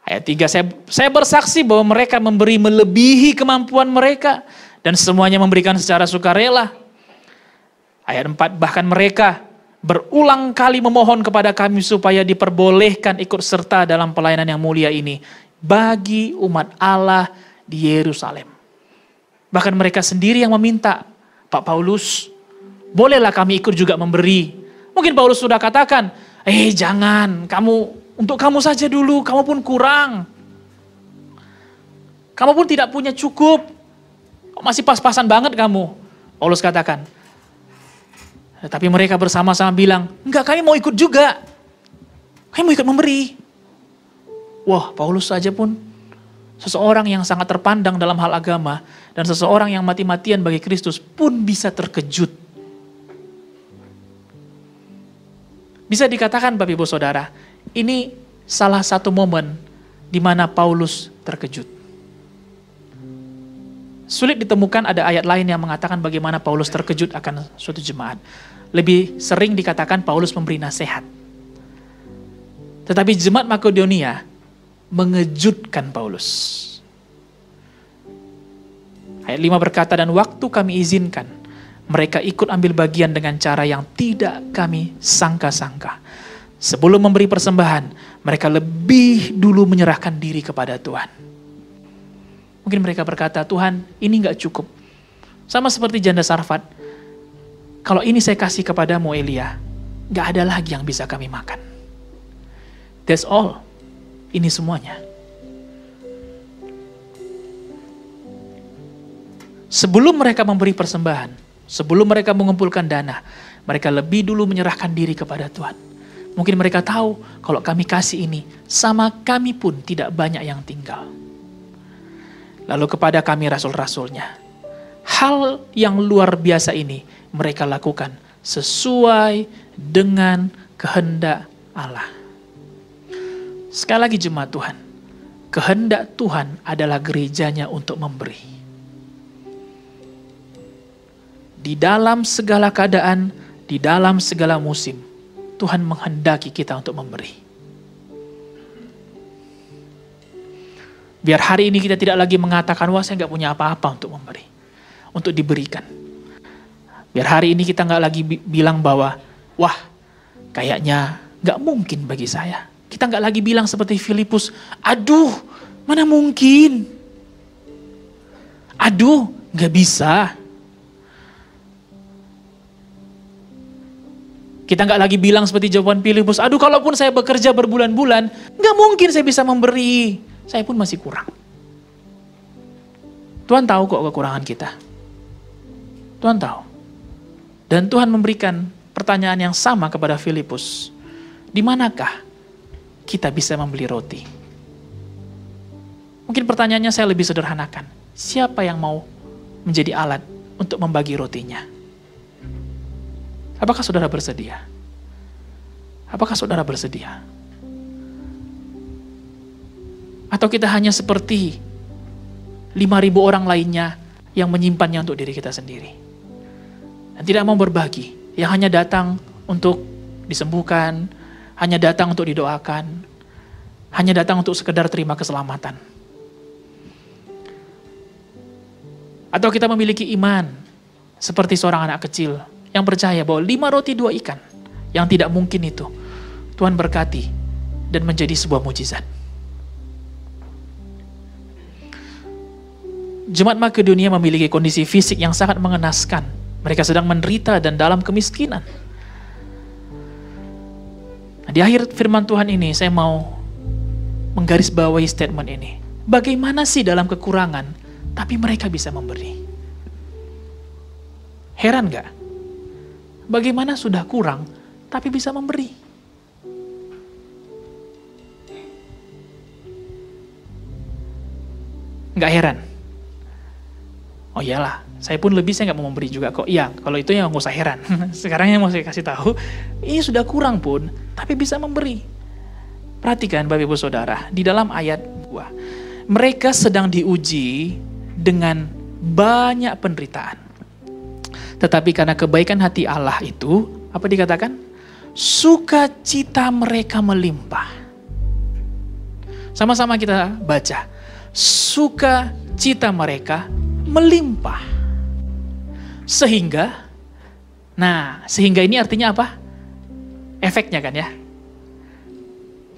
Ayat 3, saya bersaksi bahwa mereka memberi melebihi kemampuan mereka dan semuanya memberikan secara sukarela. Ayat 4, bahkan mereka berulang kali memohon kepada kami supaya diperbolehkan ikut serta dalam pelayanan yang mulia ini bagi umat Allah di Yerusalem. Bahkan mereka sendiri yang meminta, Pak Paulus, bolehlah kami ikut juga memberi. Mungkin Paulus sudah katakan, jangan, untuk kamu saja dulu, kamu pun kurang. Kamu pun tidak punya cukup. Masih pas-pasan banget kamu. Paulus katakan. Tapi mereka bersama-sama bilang, enggak, kami mau ikut juga. Kami mau ikut memberi. Wah, Paulus saja pun seseorang yang sangat terpandang dalam hal agama dan seseorang yang mati-matian bagi Kristus pun bisa terkejut. Bisa dikatakan Bapak Ibu Saudara, ini salah satu momen di mana Paulus terkejut. Sulit ditemukan ada ayat lain yang mengatakan bagaimana Paulus terkejut akan suatu jemaat. Lebih sering dikatakan Paulus memberi nasihat. Tetapi jemaat Makedonia mengejutkan Paulus. Ayat 5 berkata, dan waktu kami izinkan, mereka ikut ambil bagian dengan cara yang tidak kami sangka-sangka. Sebelum memberi persembahan, mereka lebih dulu menyerahkan diri kepada Tuhan. Mungkin mereka berkata, Tuhan ini gak cukup. Sama seperti janda Sarfat, kalau ini saya kasih kepadamu Elia, gak ada lagi yang bisa kami makan. That's all. Ini semuanya. Sebelum mereka memberi persembahan, sebelum mereka mengumpulkan dana, mereka lebih dulu menyerahkan diri kepada Tuhan. Mungkin mereka tahu kalau kami kasih ini, sama kami pun tidak banyak yang tinggal. Lalu kepada kami rasul-rasulnya, hal yang luar biasa ini mereka lakukan sesuai dengan kehendak Allah. Sekali lagi jemaat Tuhan, kehendak Tuhan adalah gerejanya untuk memberi. Di dalam segala keadaan, di dalam segala musim, Tuhan menghendaki kita untuk memberi. Biar hari ini kita tidak lagi mengatakan, wah saya gak punya apa-apa untuk memberi, untuk diberikan. Biar hari ini kita gak lagi bilang bahwa, wah kayaknya gak mungkin bagi saya. Kita gak lagi bilang seperti Filipus, aduh mana mungkin. Aduh gak bisa. Kita nggak lagi bilang seperti jawaban Filipus, aduh kalaupun saya bekerja berbulan-bulan, nggak mungkin saya bisa memberi. Saya pun masih kurang. Tuhan tahu kok kekurangan kita. Tuhan tahu. Dan Tuhan memberikan pertanyaan yang sama kepada Filipus. Di manakah kita bisa membeli roti? Mungkin pertanyaannya saya lebih sederhanakan. Siapa yang mau menjadi alat untuk membagi rotinya? Apakah saudara bersedia? Apakah saudara bersedia? Atau kita hanya seperti 5.000 orang lainnya yang menyimpannya untuk diri kita sendiri. Dan tidak mau berbagi. Yang hanya datang untuk disembuhkan, hanya datang untuk didoakan, hanya datang untuk sekedar terima keselamatan. Atau kita memiliki iman seperti seorang anak kecil yang percaya bahwa 5 roti 2 ikan yang tidak mungkin itu Tuhan berkati dan menjadi sebuah mukjizat. Jemaat Makedonia memiliki kondisi fisik yang sangat mengenaskan. Mereka sedang menderita dan dalam kemiskinan. Nah, di akhir firman Tuhan ini saya mau menggarisbawahi statement ini. Bagaimana sih dalam kekurangan tapi mereka bisa memberi? Heran gak? Bagaimana sudah kurang, tapi bisa memberi. Nggak heran. Oh iyalah, saya pun lebih, saya nggak mau memberi juga kok. Iya, kalau itu ya nggak usah heran. Sekarang yang mau saya kasih tahu, ini sudah kurang pun, tapi bisa memberi. Perhatikan Bapak Ibu Saudara, di dalam ayat 2, mereka sedang diuji dengan banyak penderitaan. Tetapi karena kebaikan hati Allah itu, apa dikatakan? Sukacita mereka melimpah. Sama-sama kita baca. Sukacita mereka melimpah. Sehingga ini artinya apa? Efeknya kan ya.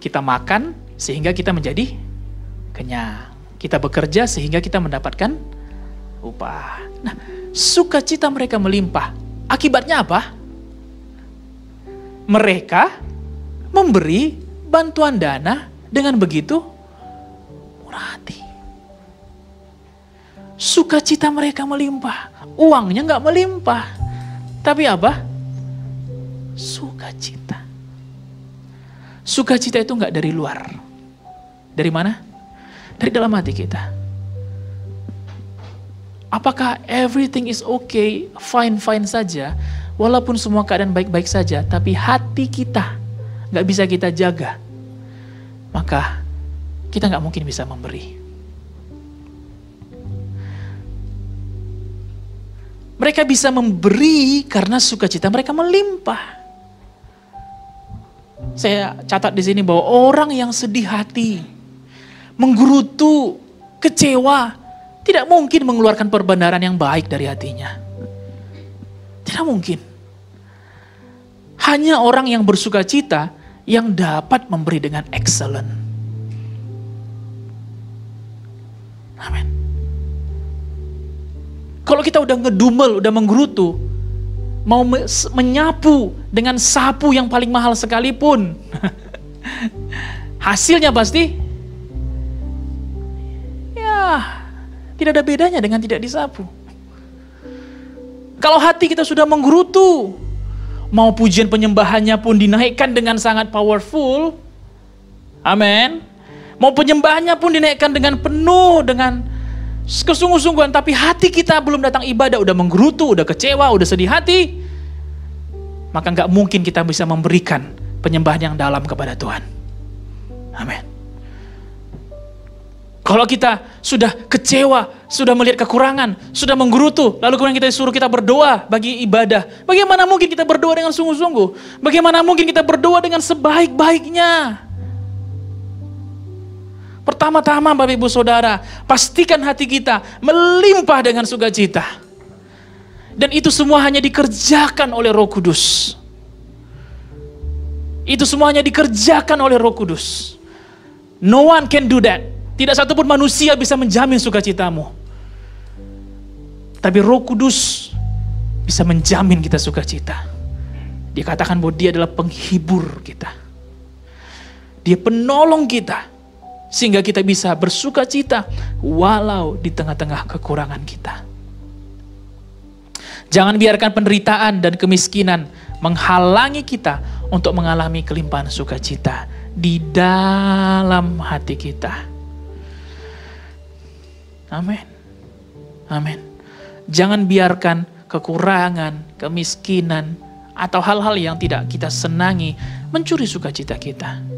Kita makan sehingga kita menjadi kenyang. Kita bekerja sehingga kita mendapatkan upah. Nah, sukacita mereka melimpah. Akibatnya apa? Mereka memberi bantuan dana dengan begitu murah hati. Sukacita mereka melimpah. Uangnya nggak melimpah. Tapi apa? Sukacita. Sukacita itu nggak dari luar. Dari mana? Dari dalam hati kita. Apakah everything is okay, fine-fine saja, walaupun semua keadaan baik-baik saja, tapi hati kita nggak bisa kita jaga, maka kita nggak mungkin bisa memberi. Mereka bisa memberi karena sukacita mereka melimpah. Saya catat di sini bahwa orang yang sedih hati, menggerutu, kecewa, tidak mungkin mengeluarkan perbenaran yang baik dari hatinya. Tidak mungkin. Hanya orang yang bersukacita yang dapat memberi dengan excellent. Amin. Kalau kita udah ngedumel, udah menggerutu, mau menyapu dengan sapu yang paling mahal sekalipun, hasilnya pasti ya tidak ada bedanya dengan tidak disapu. Kalau hati kita sudah menggerutu, mau pujian penyembahannya pun dinaikkan dengan sangat powerful, amin. Mau penyembahannya pun dinaikkan dengan penuh, dengan kesungguh-sungguhan, tapi hati kita belum datang ibadah, udah menggerutu, udah kecewa, udah sedih hati, maka nggak mungkin kita bisa memberikan penyembahan yang dalam kepada Tuhan. Amin. Kalau kita sudah kecewa, sudah melihat kekurangan, sudah menggerutu, lalu kemudian kita disuruh kita berdoa bagi ibadah, bagaimana mungkin kita berdoa dengan sungguh-sungguh? Bagaimana mungkin kita berdoa dengan sebaik-baiknya? Pertama-tama Bapak Ibu Saudara, pastikan hati kita melimpah dengan sukacita. Dan itu semua hanya dikerjakan oleh Roh Kudus. Itu semuanya dikerjakan oleh Roh Kudus. No one can do that. Tidak satupun manusia bisa menjamin sukacitamu. Tapi Roh Kudus bisa menjamin kita sukacita. Dia katakan bahwa Dia adalah penghibur kita. Dia penolong kita. Sehingga kita bisa bersukacita walau di tengah-tengah kekurangan kita. Jangan biarkan penderitaan dan kemiskinan menghalangi kita untuk mengalami kelimpahan sukacita di dalam hati kita. Amin. Amin. Jangan biarkan kekurangan, kemiskinan, atau hal-hal yang tidak kita senangi mencuri sukacita kita.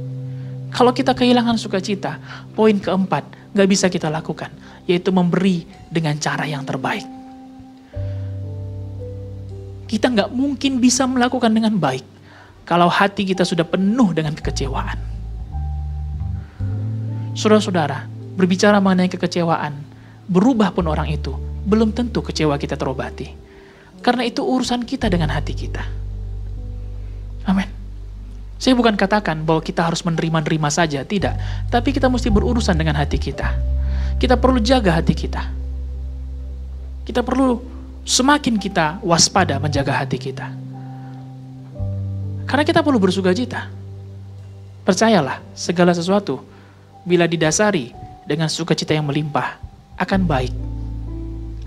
Kalau kita kehilangan sukacita, poin keempat gak bisa kita lakukan, yaitu memberi dengan cara yang terbaik. Kita gak mungkin bisa melakukan dengan baik kalau hati kita sudah penuh dengan kekecewaan. Saudara-saudara, berbicara mengenai kekecewaan, berubah pun orang itu, belum tentu kecewa kita terobati. Karena itu urusan kita dengan hati kita. Amin. Saya bukan katakan bahwa kita harus menerima-nerima saja, tidak. Tapi kita mesti berurusan dengan hati kita. Kita perlu jaga hati kita. Kita perlu semakin kita waspada menjaga hati kita. Karena kita perlu bersukacita. Percayalah, segala sesuatu bila didasari dengan sukacita yang melimpah, akan baik.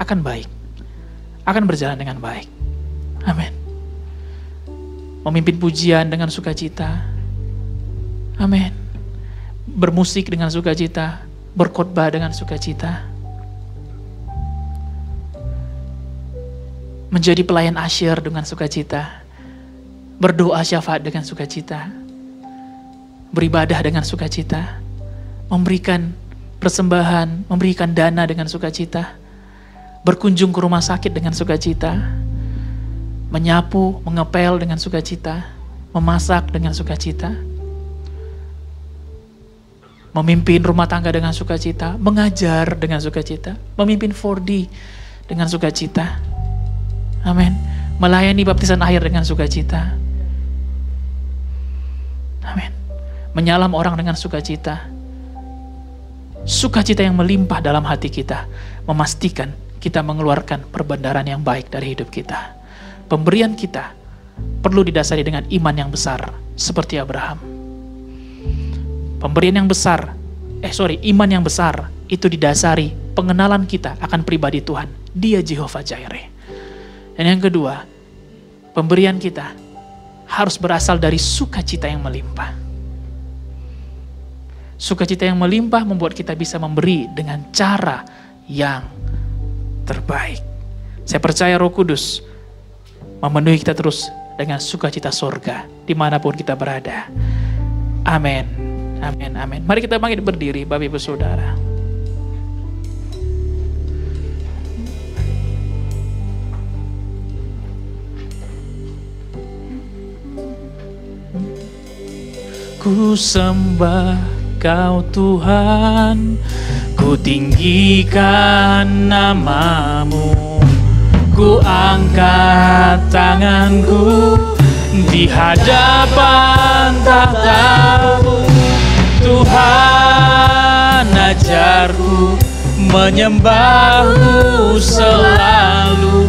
Akan baik. Akan berjalan dengan baik. Amin. Memimpin pujian dengan sukacita. Amin. Bermusik dengan sukacita, berkhotbah dengan sukacita. Menjadi pelayan asyir dengan sukacita. Berdoa syafaat dengan sukacita. Beribadah dengan sukacita. Memberikan persembahan, memberikan dana dengan sukacita. Berkunjung ke rumah sakit dengan sukacita. Menyapu, mengepel dengan sukacita. Memasak dengan sukacita. Memimpin rumah tangga dengan sukacita. Mengajar dengan sukacita. Memimpin 4D dengan sukacita. Amin. Melayani baptisan air dengan sukacita. Amin. Menyalam orang dengan sukacita. Sukacita yang melimpah dalam hati kita memastikan kita mengeluarkan perbendaharaan yang baik dari hidup kita. Pemberian kita perlu didasari dengan iman yang besar seperti Abraham. Pemberian yang besar, iman yang besar itu didasari pengenalan kita akan pribadi Tuhan. Dia Jehovah Jireh. Dan yang kedua, pemberian kita harus berasal dari sukacita yang melimpah. Sukacita yang melimpah membuat kita bisa memberi dengan cara yang terbaik. Saya percaya Roh Kudus memenuhi kita terus dengan sukacita surga dimanapun kita berada. Amin. Amin. Amin. Mari kita bangkit berdiri, Bapak Ibu Saudara. Ku sembah Kau Tuhan, ku tinggikan nama-Mu, ku angkat tanganku di hadapan tahta-Mu. Tuhan, ajarku menyembah-Mu selalu,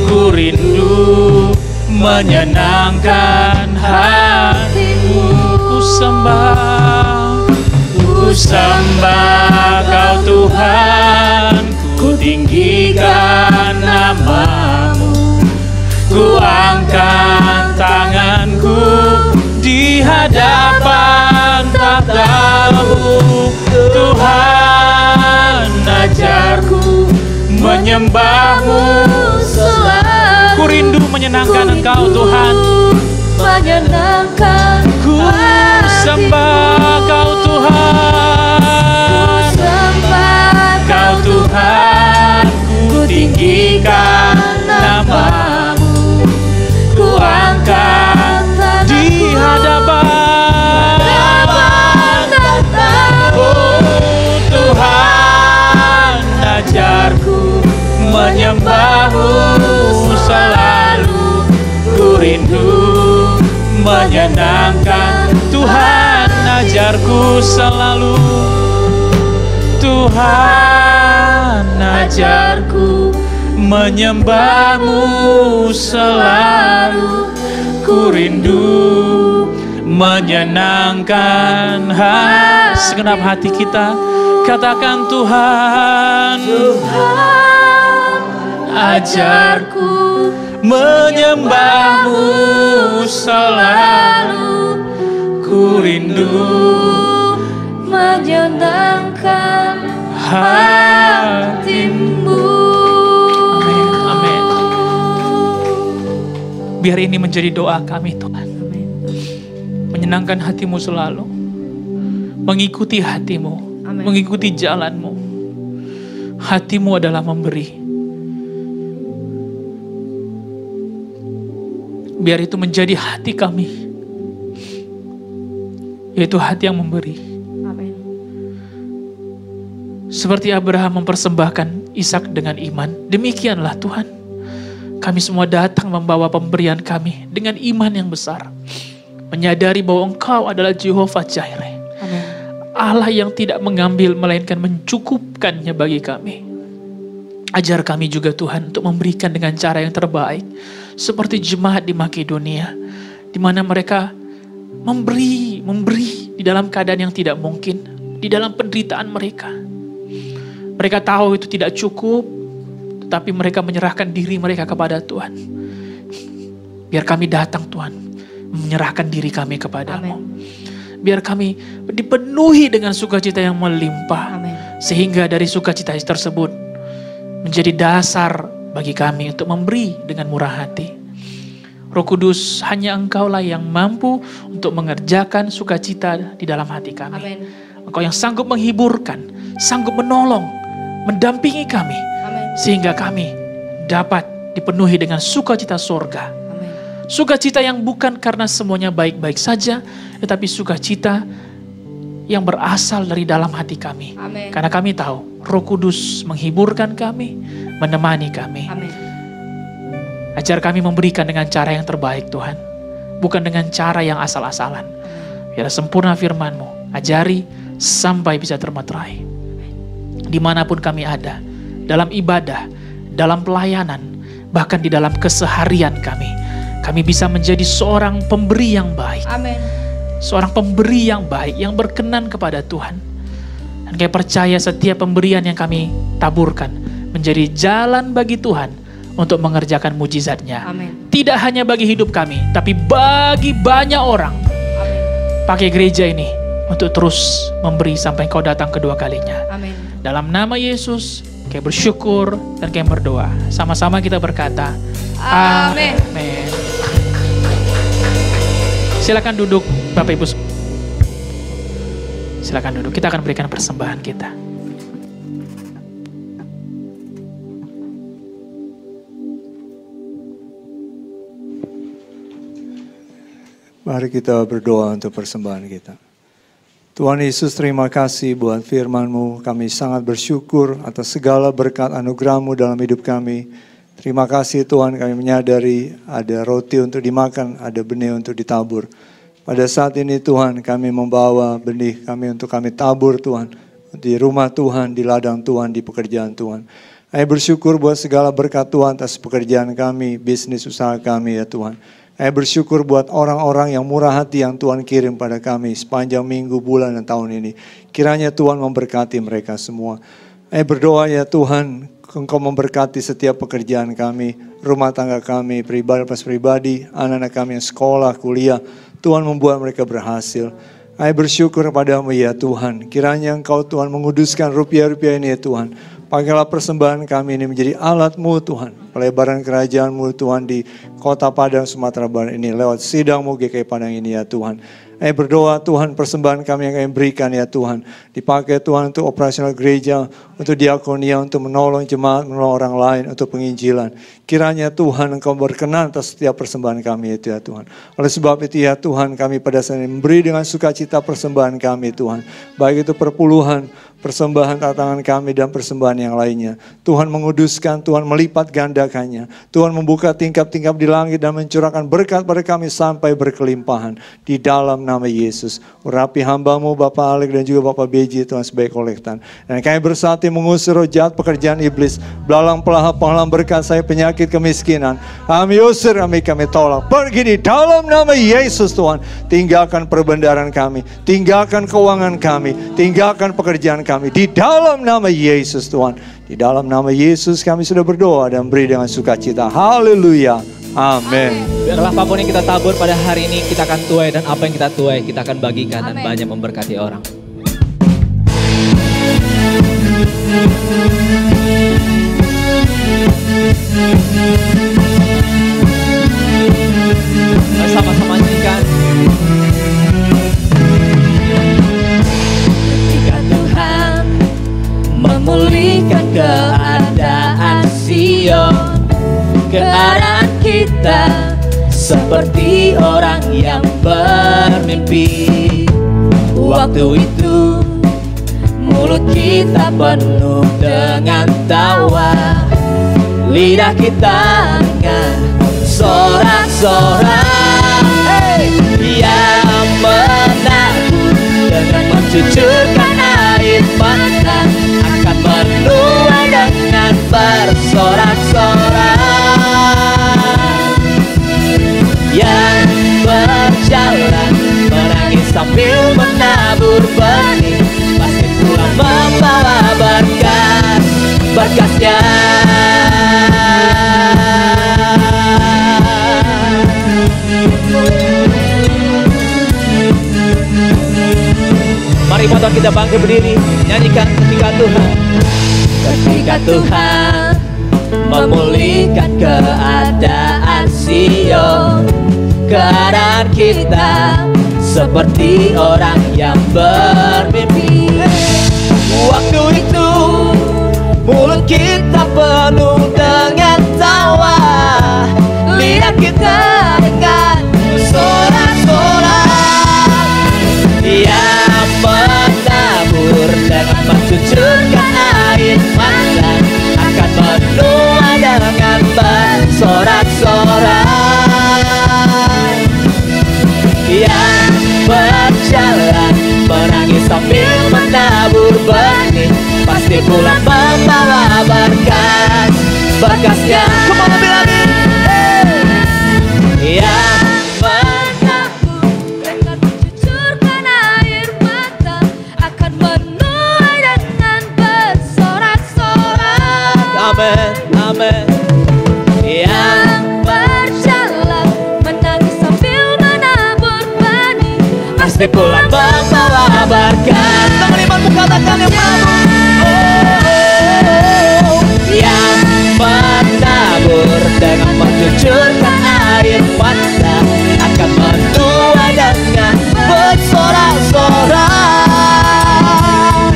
ku rindu menyenangkan hati-Mu. Ku sembah Kau Tuhan, ku tinggikan nama-Mu, ku angkat tanganku di hadapan tahta-Mu. Tuhan, ajarku menyembah-Mu selalu, ku rindu menyenangkan Engkau Tuhan. Ku sembah Kau Tuhan, Kau Tuhan, ku tinggikan nama-Mu, ku angkat di hadapan tahta-Mu. Oh Tuhan, ajarku menyembah-Mu selalu, ku rindu menyenangkan. Tuhan, ajarku selalu, Tuhan, ajarku menyembah-Mu selalu, ku rindu menyenangkan segenap hati kita. Katakan Tuhan, Tuhan, ajarku menyembah-Mu selalu, ku rindu menyenangkan hati-Mu. Amin, amin. Biar ini menjadi doa kami Tuhan. Menyenangkan hati-Mu selalu, mengikuti hati-Mu, mengikuti jalan-Mu. Hati-Mu adalah memberi. Biar itu menjadi hati kami, yaitu hati yang memberi. Amin. Seperti Abraham mempersembahkan Ishak dengan iman, demikianlah Tuhan, kami semua datang membawa pemberian kami dengan iman yang besar, menyadari bahwa Engkau adalah Jehovah Jireh, Allah yang tidak mengambil melainkan mencukupkannya bagi kami. Ajar kami juga Tuhan untuk memberikan dengan cara yang terbaik, seperti jemaat di Makedonia, di mana mereka memberi di dalam keadaan yang tidak mungkin, di dalam penderitaan mereka. Mereka tahu itu tidak cukup, tetapi mereka menyerahkan diri mereka kepada Tuhan. Biar kami datang Tuhan, menyerahkan diri kami kepadamu. Amin. Biar kami dipenuhi dengan sukacita yang melimpah. Amin. Sehingga dari sukacita tersebut menjadi dasar bagi kami untuk memberi dengan murah hati. Roh Kudus, hanya Engkaulah yang mampu untuk mengerjakan sukacita di dalam hati kami. Amin. Engkau yang sanggup menghiburkan, sanggup menolong, mendampingi kami. Amin. Sehingga kami dapat dipenuhi dengan sukacita sorga. Amin. Sukacita yang bukan karena semuanya baik-baik saja, tetapi sukacita yang berasal dari dalam hati kami. Amin. Karena kami tahu Roh Kudus menghiburkan kami, menemani kami. Amin. Ajar kami memberikan dengan cara yang terbaik Tuhan. Bukan dengan cara yang asal-asalan. Biar sempurna firman-Mu. Ajari sampai bisa termeterai. Dimanapun kami ada. Dalam ibadah, dalam pelayanan, bahkan di dalam keseharian kami. Kami bisa menjadi seorang pemberi yang baik. Amin. Seorang pemberi yang baik, yang berkenan kepada Tuhan. Dan kami percaya setiap pemberian yang kami taburkan menjadi jalan bagi Tuhan untuk mengerjakan mujizat-Nya. Amin. Tidak hanya bagi hidup kami, tapi bagi banyak orang. Amin. Pakai gereja ini untuk terus memberi sampai Engkau datang kedua kalinya. Amin. Dalam nama Yesus, kami bersyukur dan kami berdoa. Sama-sama kita berkata, Amin. Amin. Silakan duduk Bapak Ibu. Silakan duduk, kita akan berikan persembahan kita. Mari kita berdoa untuk persembahan kita. Tuhan Yesus, terima kasih buat firman-Mu. Kami sangat bersyukur atas segala berkat anugerah-Mu dalam hidup kami. Terima kasih Tuhan, kami menyadari ada roti untuk dimakan, ada benih untuk ditabur. Pada saat ini Tuhan, kami membawa benih kami untuk kami tabur Tuhan. Di rumah Tuhan, di ladang Tuhan, di pekerjaan Tuhan. Kami bersyukur buat segala berkat Tuhan atas pekerjaan kami, bisnis usaha kami ya Tuhan. Saya bersyukur buat orang-orang yang murah hati yang Tuhan kirim pada kami sepanjang minggu, bulan, dan tahun ini. Kiranya Tuhan memberkati mereka semua. Saya berdoa ya Tuhan, Engkau memberkati setiap pekerjaan kami, rumah tangga kami, pribadi, anak-anak kami yang sekolah, kuliah. Tuhan membuat mereka berhasil. Saya bersyukur padamu ya Tuhan. Kiranya Engkau Tuhan menguduskan rupiah-rupiah ini ya Tuhan. Pakailah persembahan kami ini menjadi alat-Mu Tuhan. Pelebaran kerajaan-Mu Tuhan di Kota Padang, Sumatera Barat ini. Lewat sidang-Mu GKI Padang ini ya Tuhan. Saya berdoa Tuhan, persembahan kami yang kami berikan ya Tuhan. Dipakai Tuhan untuk operasional gereja, untuk diakonia, untuk menolong jemaat, menolong orang lain, untuk penginjilan. Kiranya Tuhan Engkau berkenan atas setiap persembahan kami itu ya Tuhan. Oleh sebab itu ya Tuhan, kami pada saat ini memberi dengan sukacita persembahan kami Tuhan. Baik itu perpuluhan, persembahan tangan kami dan persembahan yang lainnya. Tuhan menguduskan, Tuhan melipat gandakannya. Tuhan membuka tingkap-tingkap di langit dan mencurahkan berkat pada kami sampai berkelimpahan. Di dalam nama Yesus. Urapi hamba-Mu Bapak Alek dan juga Bapak Beji Tuhan sebagai kolektan. Dan kami bersatu mengusir roh jahat pekerjaan iblis. Belalang pelahap penghalang berkat saya penyakit kemiskinan. Kami usir, kami tolak. Pergi di dalam nama Yesus Tuhan. Tinggalkan perbendaharaan kami. Tinggalkan keuangan kami. Tinggalkan pekerjaan kami. Di dalam nama Yesus Tuhan. Di dalam nama Yesus kami sudah berdoa dan beri dengan sukacita. Haleluya. Amin. Biarlah apapun yang kita tabur pada hari ini kita akan tuai, dan apa yang kita tuai kita akan bagikan dan banyak memberkati orang. Sama-sama nyanyikan. Ketika Tuhan memulihkan keadaan Sion, keadaan kita seperti orang yang bermimpi. Waktu itu mulut kita penuh dengan tawa, lidah kita dengan sorak-sorak. Yang menabur dengan mencucurkan air mata akan menuai dengan bersorak-sorak. Yang berjalan menangis sambil menabur benih pasti pulang membawa berkatnya. Tuhan kita bangkit berdiri, nyanyikan ketika Tuhan. Ketika Tuhan memulihkan keadaan Sion, keadaan kita seperti orang yang bermimpi. Waktu itu mulut kita penuh dengan tawa, lidah kita dengan sorak-sorak. Yang menabur dan mencucurkan air mata akan menuai dengan bersorak-sorak. Yang berjalan menangis sambil menabur benih, pasti pulang membawa berkat, berkatnya. Kemana bilangin? Yang menabur dengan mencucurkan air mata akan menuai dengan bersorak-sorak. Amin, amin. Yang berjalan menangis sambil menabur benih, pasti pulang membawa berkat. Teman-temanmu katakan yang baru. Yang menabur dengan mencucurkan air mata akan menuai dengan bersorak-sorak.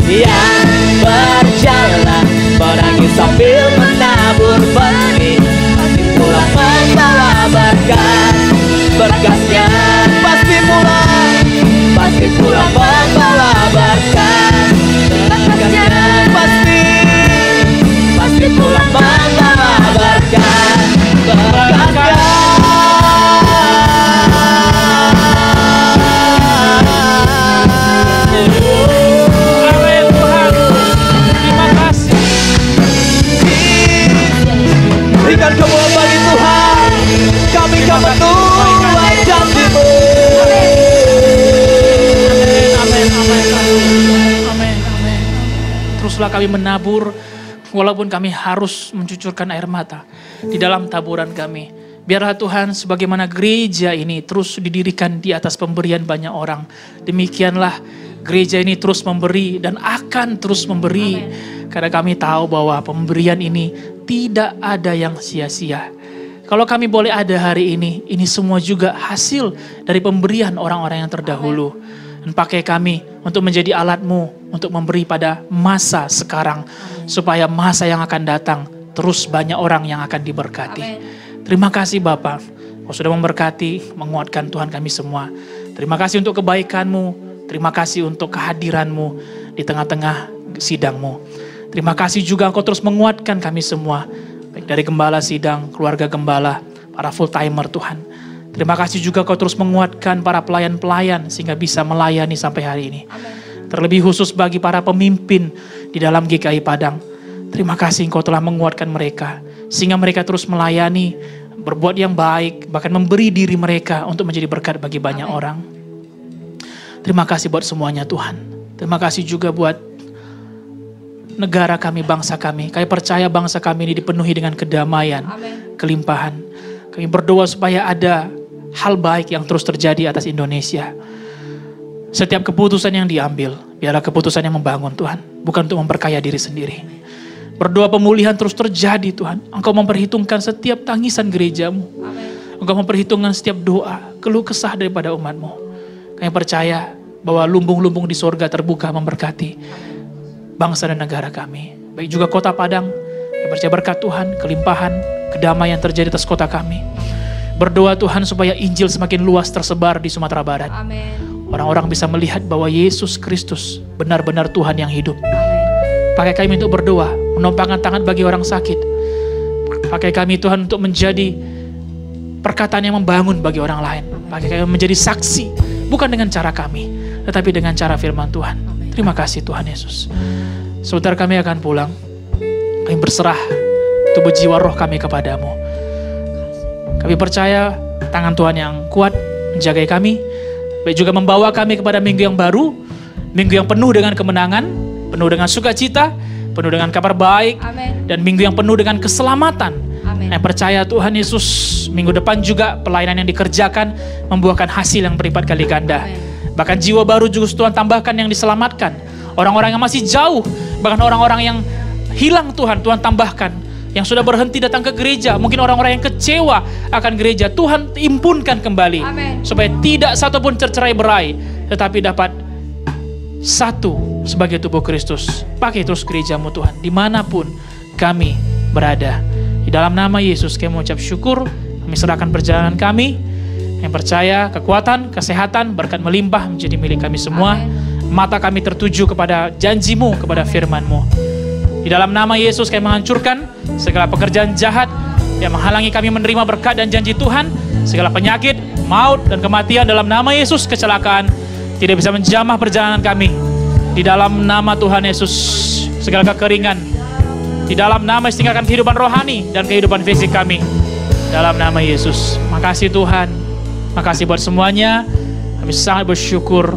Yang berjalan menangis sambil menabur benih, pasti pulang membawa berkat, berkatnya pasti pulang membawa berkat, berkatnya pasti pulang membawa berkat, berkatnya. Amin Tuhan. Terima kasih. Berikan kemuliaan bagi Tuhan. Kami kan menuai janji-Mu. Amin, amin, amin, amin. Teruslah kami menabur, walaupun kami harus mencucurkan air mata di dalam taburan kami. Biarlah Tuhan, sebagaimana gereja ini terus didirikan di atas pemberian banyak orang, demikianlah gereja ini terus memberi dan akan terus memberi. Karena kami tahu bahwa pemberian ini tidak ada yang sia-sia. Kalau kami boleh ada hari ini semua juga hasil dari pemberian orang-orang yang terdahulu. Dan pakai kami untuk menjadi alat-Mu untuk memberi pada masa sekarang. Supaya masa yang akan datang terus banyak orang yang akan diberkati. Terima kasih Bapa, Kau sudah memberkati, menguatkan Tuhan kami semua. Terima kasih untuk kebaikan-Mu. Terima kasih untuk kehadiran-Mu di tengah-tengah sidang-Mu. Terima kasih juga Engkau terus menguatkan kami semua. Baik dari gembala sidang, keluarga gembala, para full timer Tuhan. Terima kasih juga Kau terus menguatkan para pelayan-pelayan sehingga bisa melayani sampai hari ini. Terlebih khusus bagi para pemimpin di dalam GKI Padang. Terima kasih Engkau telah menguatkan mereka sehingga mereka terus melayani, berbuat yang baik, bahkan memberi diri mereka untuk menjadi berkat bagi banyak orang. Terima kasih buat semuanya Tuhan. Terima kasih juga buat negara kami, bangsa kami. Kami percaya bangsa kami ini dipenuhi dengan kedamaian, kelimpahan. Kami berdoa supaya ada hal baik yang terus terjadi atas Indonesia. Setiap keputusan yang diambil, biarlah keputusan yang membangun Tuhan, bukan untuk memperkaya diri sendiri. Berdoa pemulihan terus terjadi Tuhan. Engkau memperhitungkan setiap tangisan gereja-Mu. Engkau memperhitungkan setiap doa, keluh kesah daripada umat-Mu. Kami percaya bahwa lumbung-lumbung di sorga terbuka memberkati bangsa dan negara kami. Baik juga kota Padang, kami percaya berkat Tuhan, kelimpahan, kedamaian terjadi atas kota kami. Berdoa Tuhan supaya Injil semakin luas tersebar di Sumatera Barat. Orang-orang bisa melihat bahwa Yesus Kristus benar-benar Tuhan yang hidup. Pakai kami untuk berdoa, menumpangkan tangan bagi orang sakit. Pakai kami Tuhan untuk menjadi perkataan yang membangun bagi orang lain. Pakai kami menjadi saksi, bukan dengan cara kami, tetapi dengan cara firman Tuhan. Terima kasih Tuhan Yesus. Sebentar kami akan pulang. Kami berserah tubuh jiwa roh kami kepadamu. Kami percaya tangan Tuhan yang kuat menjagai kami. Baik juga membawa kami kepada minggu yang baru. Minggu yang penuh dengan kemenangan, penuh dengan sukacita, penuh dengan kabar baik. Amen. Dan minggu yang penuh dengan keselamatan. Amen. Saya percaya Tuhan Yesus minggu depan juga pelayanan yang dikerjakan membuahkan hasil yang berlipat kali ganda. Amen. Bahkan jiwa baru juga Tuhan tambahkan yang diselamatkan. Orang-orang yang masih jauh, bahkan orang-orang yang hilang Tuhan tambahkan. Yang sudah berhenti datang ke gereja, mungkin orang-orang yang kecewa akan gereja, Tuhan impunkan kembali. Amen. Supaya tidak satupun tercerai-berai, tetapi dapat satu sebagai tubuh Kristus. Pakai terus gerejamu Tuhan, dimanapun kami berada. Di dalam nama Yesus kami mengucap syukur, kami serahkan perjalanan kami. Yang percaya kekuatan, kesehatan, berkat melimpah menjadi milik kami semua. Mata kami tertuju kepada janji-Mu, kepada firman-Mu. Di dalam nama Yesus kami menghancurkan segala pekerjaan jahat yang menghalangi kami menerima berkat dan janji Tuhan. Segala penyakit, maut, dan kematian dalam nama Yesus, kecelakaan tidak bisa menjamah perjalanan kami. Di dalam nama Tuhan Yesus, segala kekeringan, di dalam nama Yesus tinggalkan kehidupan rohani dan kehidupan fisik kami. Dalam nama Yesus, makasih Tuhan. Makasih buat semuanya. Kami sangat bersyukur.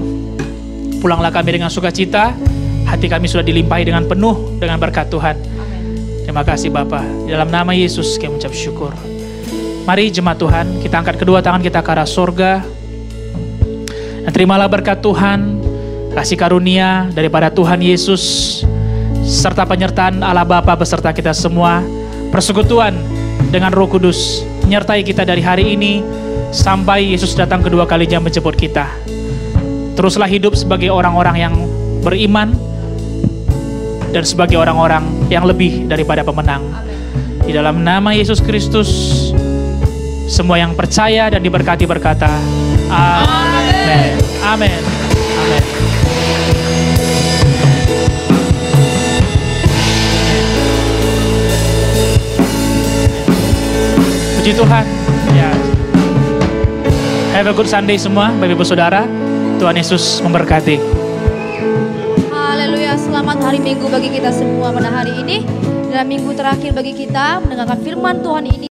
Pulanglah kami dengan sukacita. Hati kami sudah dilimpahi dengan penuh dengan berkat Tuhan. Terima kasih Bapa. Di dalam nama Yesus kami mengucap syukur. Mari jemaat Tuhan, kita angkat kedua tangan kita ke arah sorga. Dan terimalah berkat Tuhan, kasih karunia daripada Tuhan Yesus, serta penyertaan Allah Bapa beserta kita semua. Persekutuan dengan Roh Kudus menyertai kita dari hari ini sampai Yesus datang kedua kalinya menjemput kita. Teruslah hidup sebagai orang-orang yang beriman dan sebagai orang-orang yang lebih daripada pemenang. Di dalam nama Yesus Kristus, semua yang percaya dan diberkati berkata, amin. Amin. Amin. Puji Tuhan. Ya. Have a good Sunday semua, Bapak Ibu Saudara. Tuhan Yesus memberkati. Haleluya, selamat hari Minggu bagi kita semua pada hari ini. Dan minggu terakhir bagi kita mendengarkan firman Tuhan ini.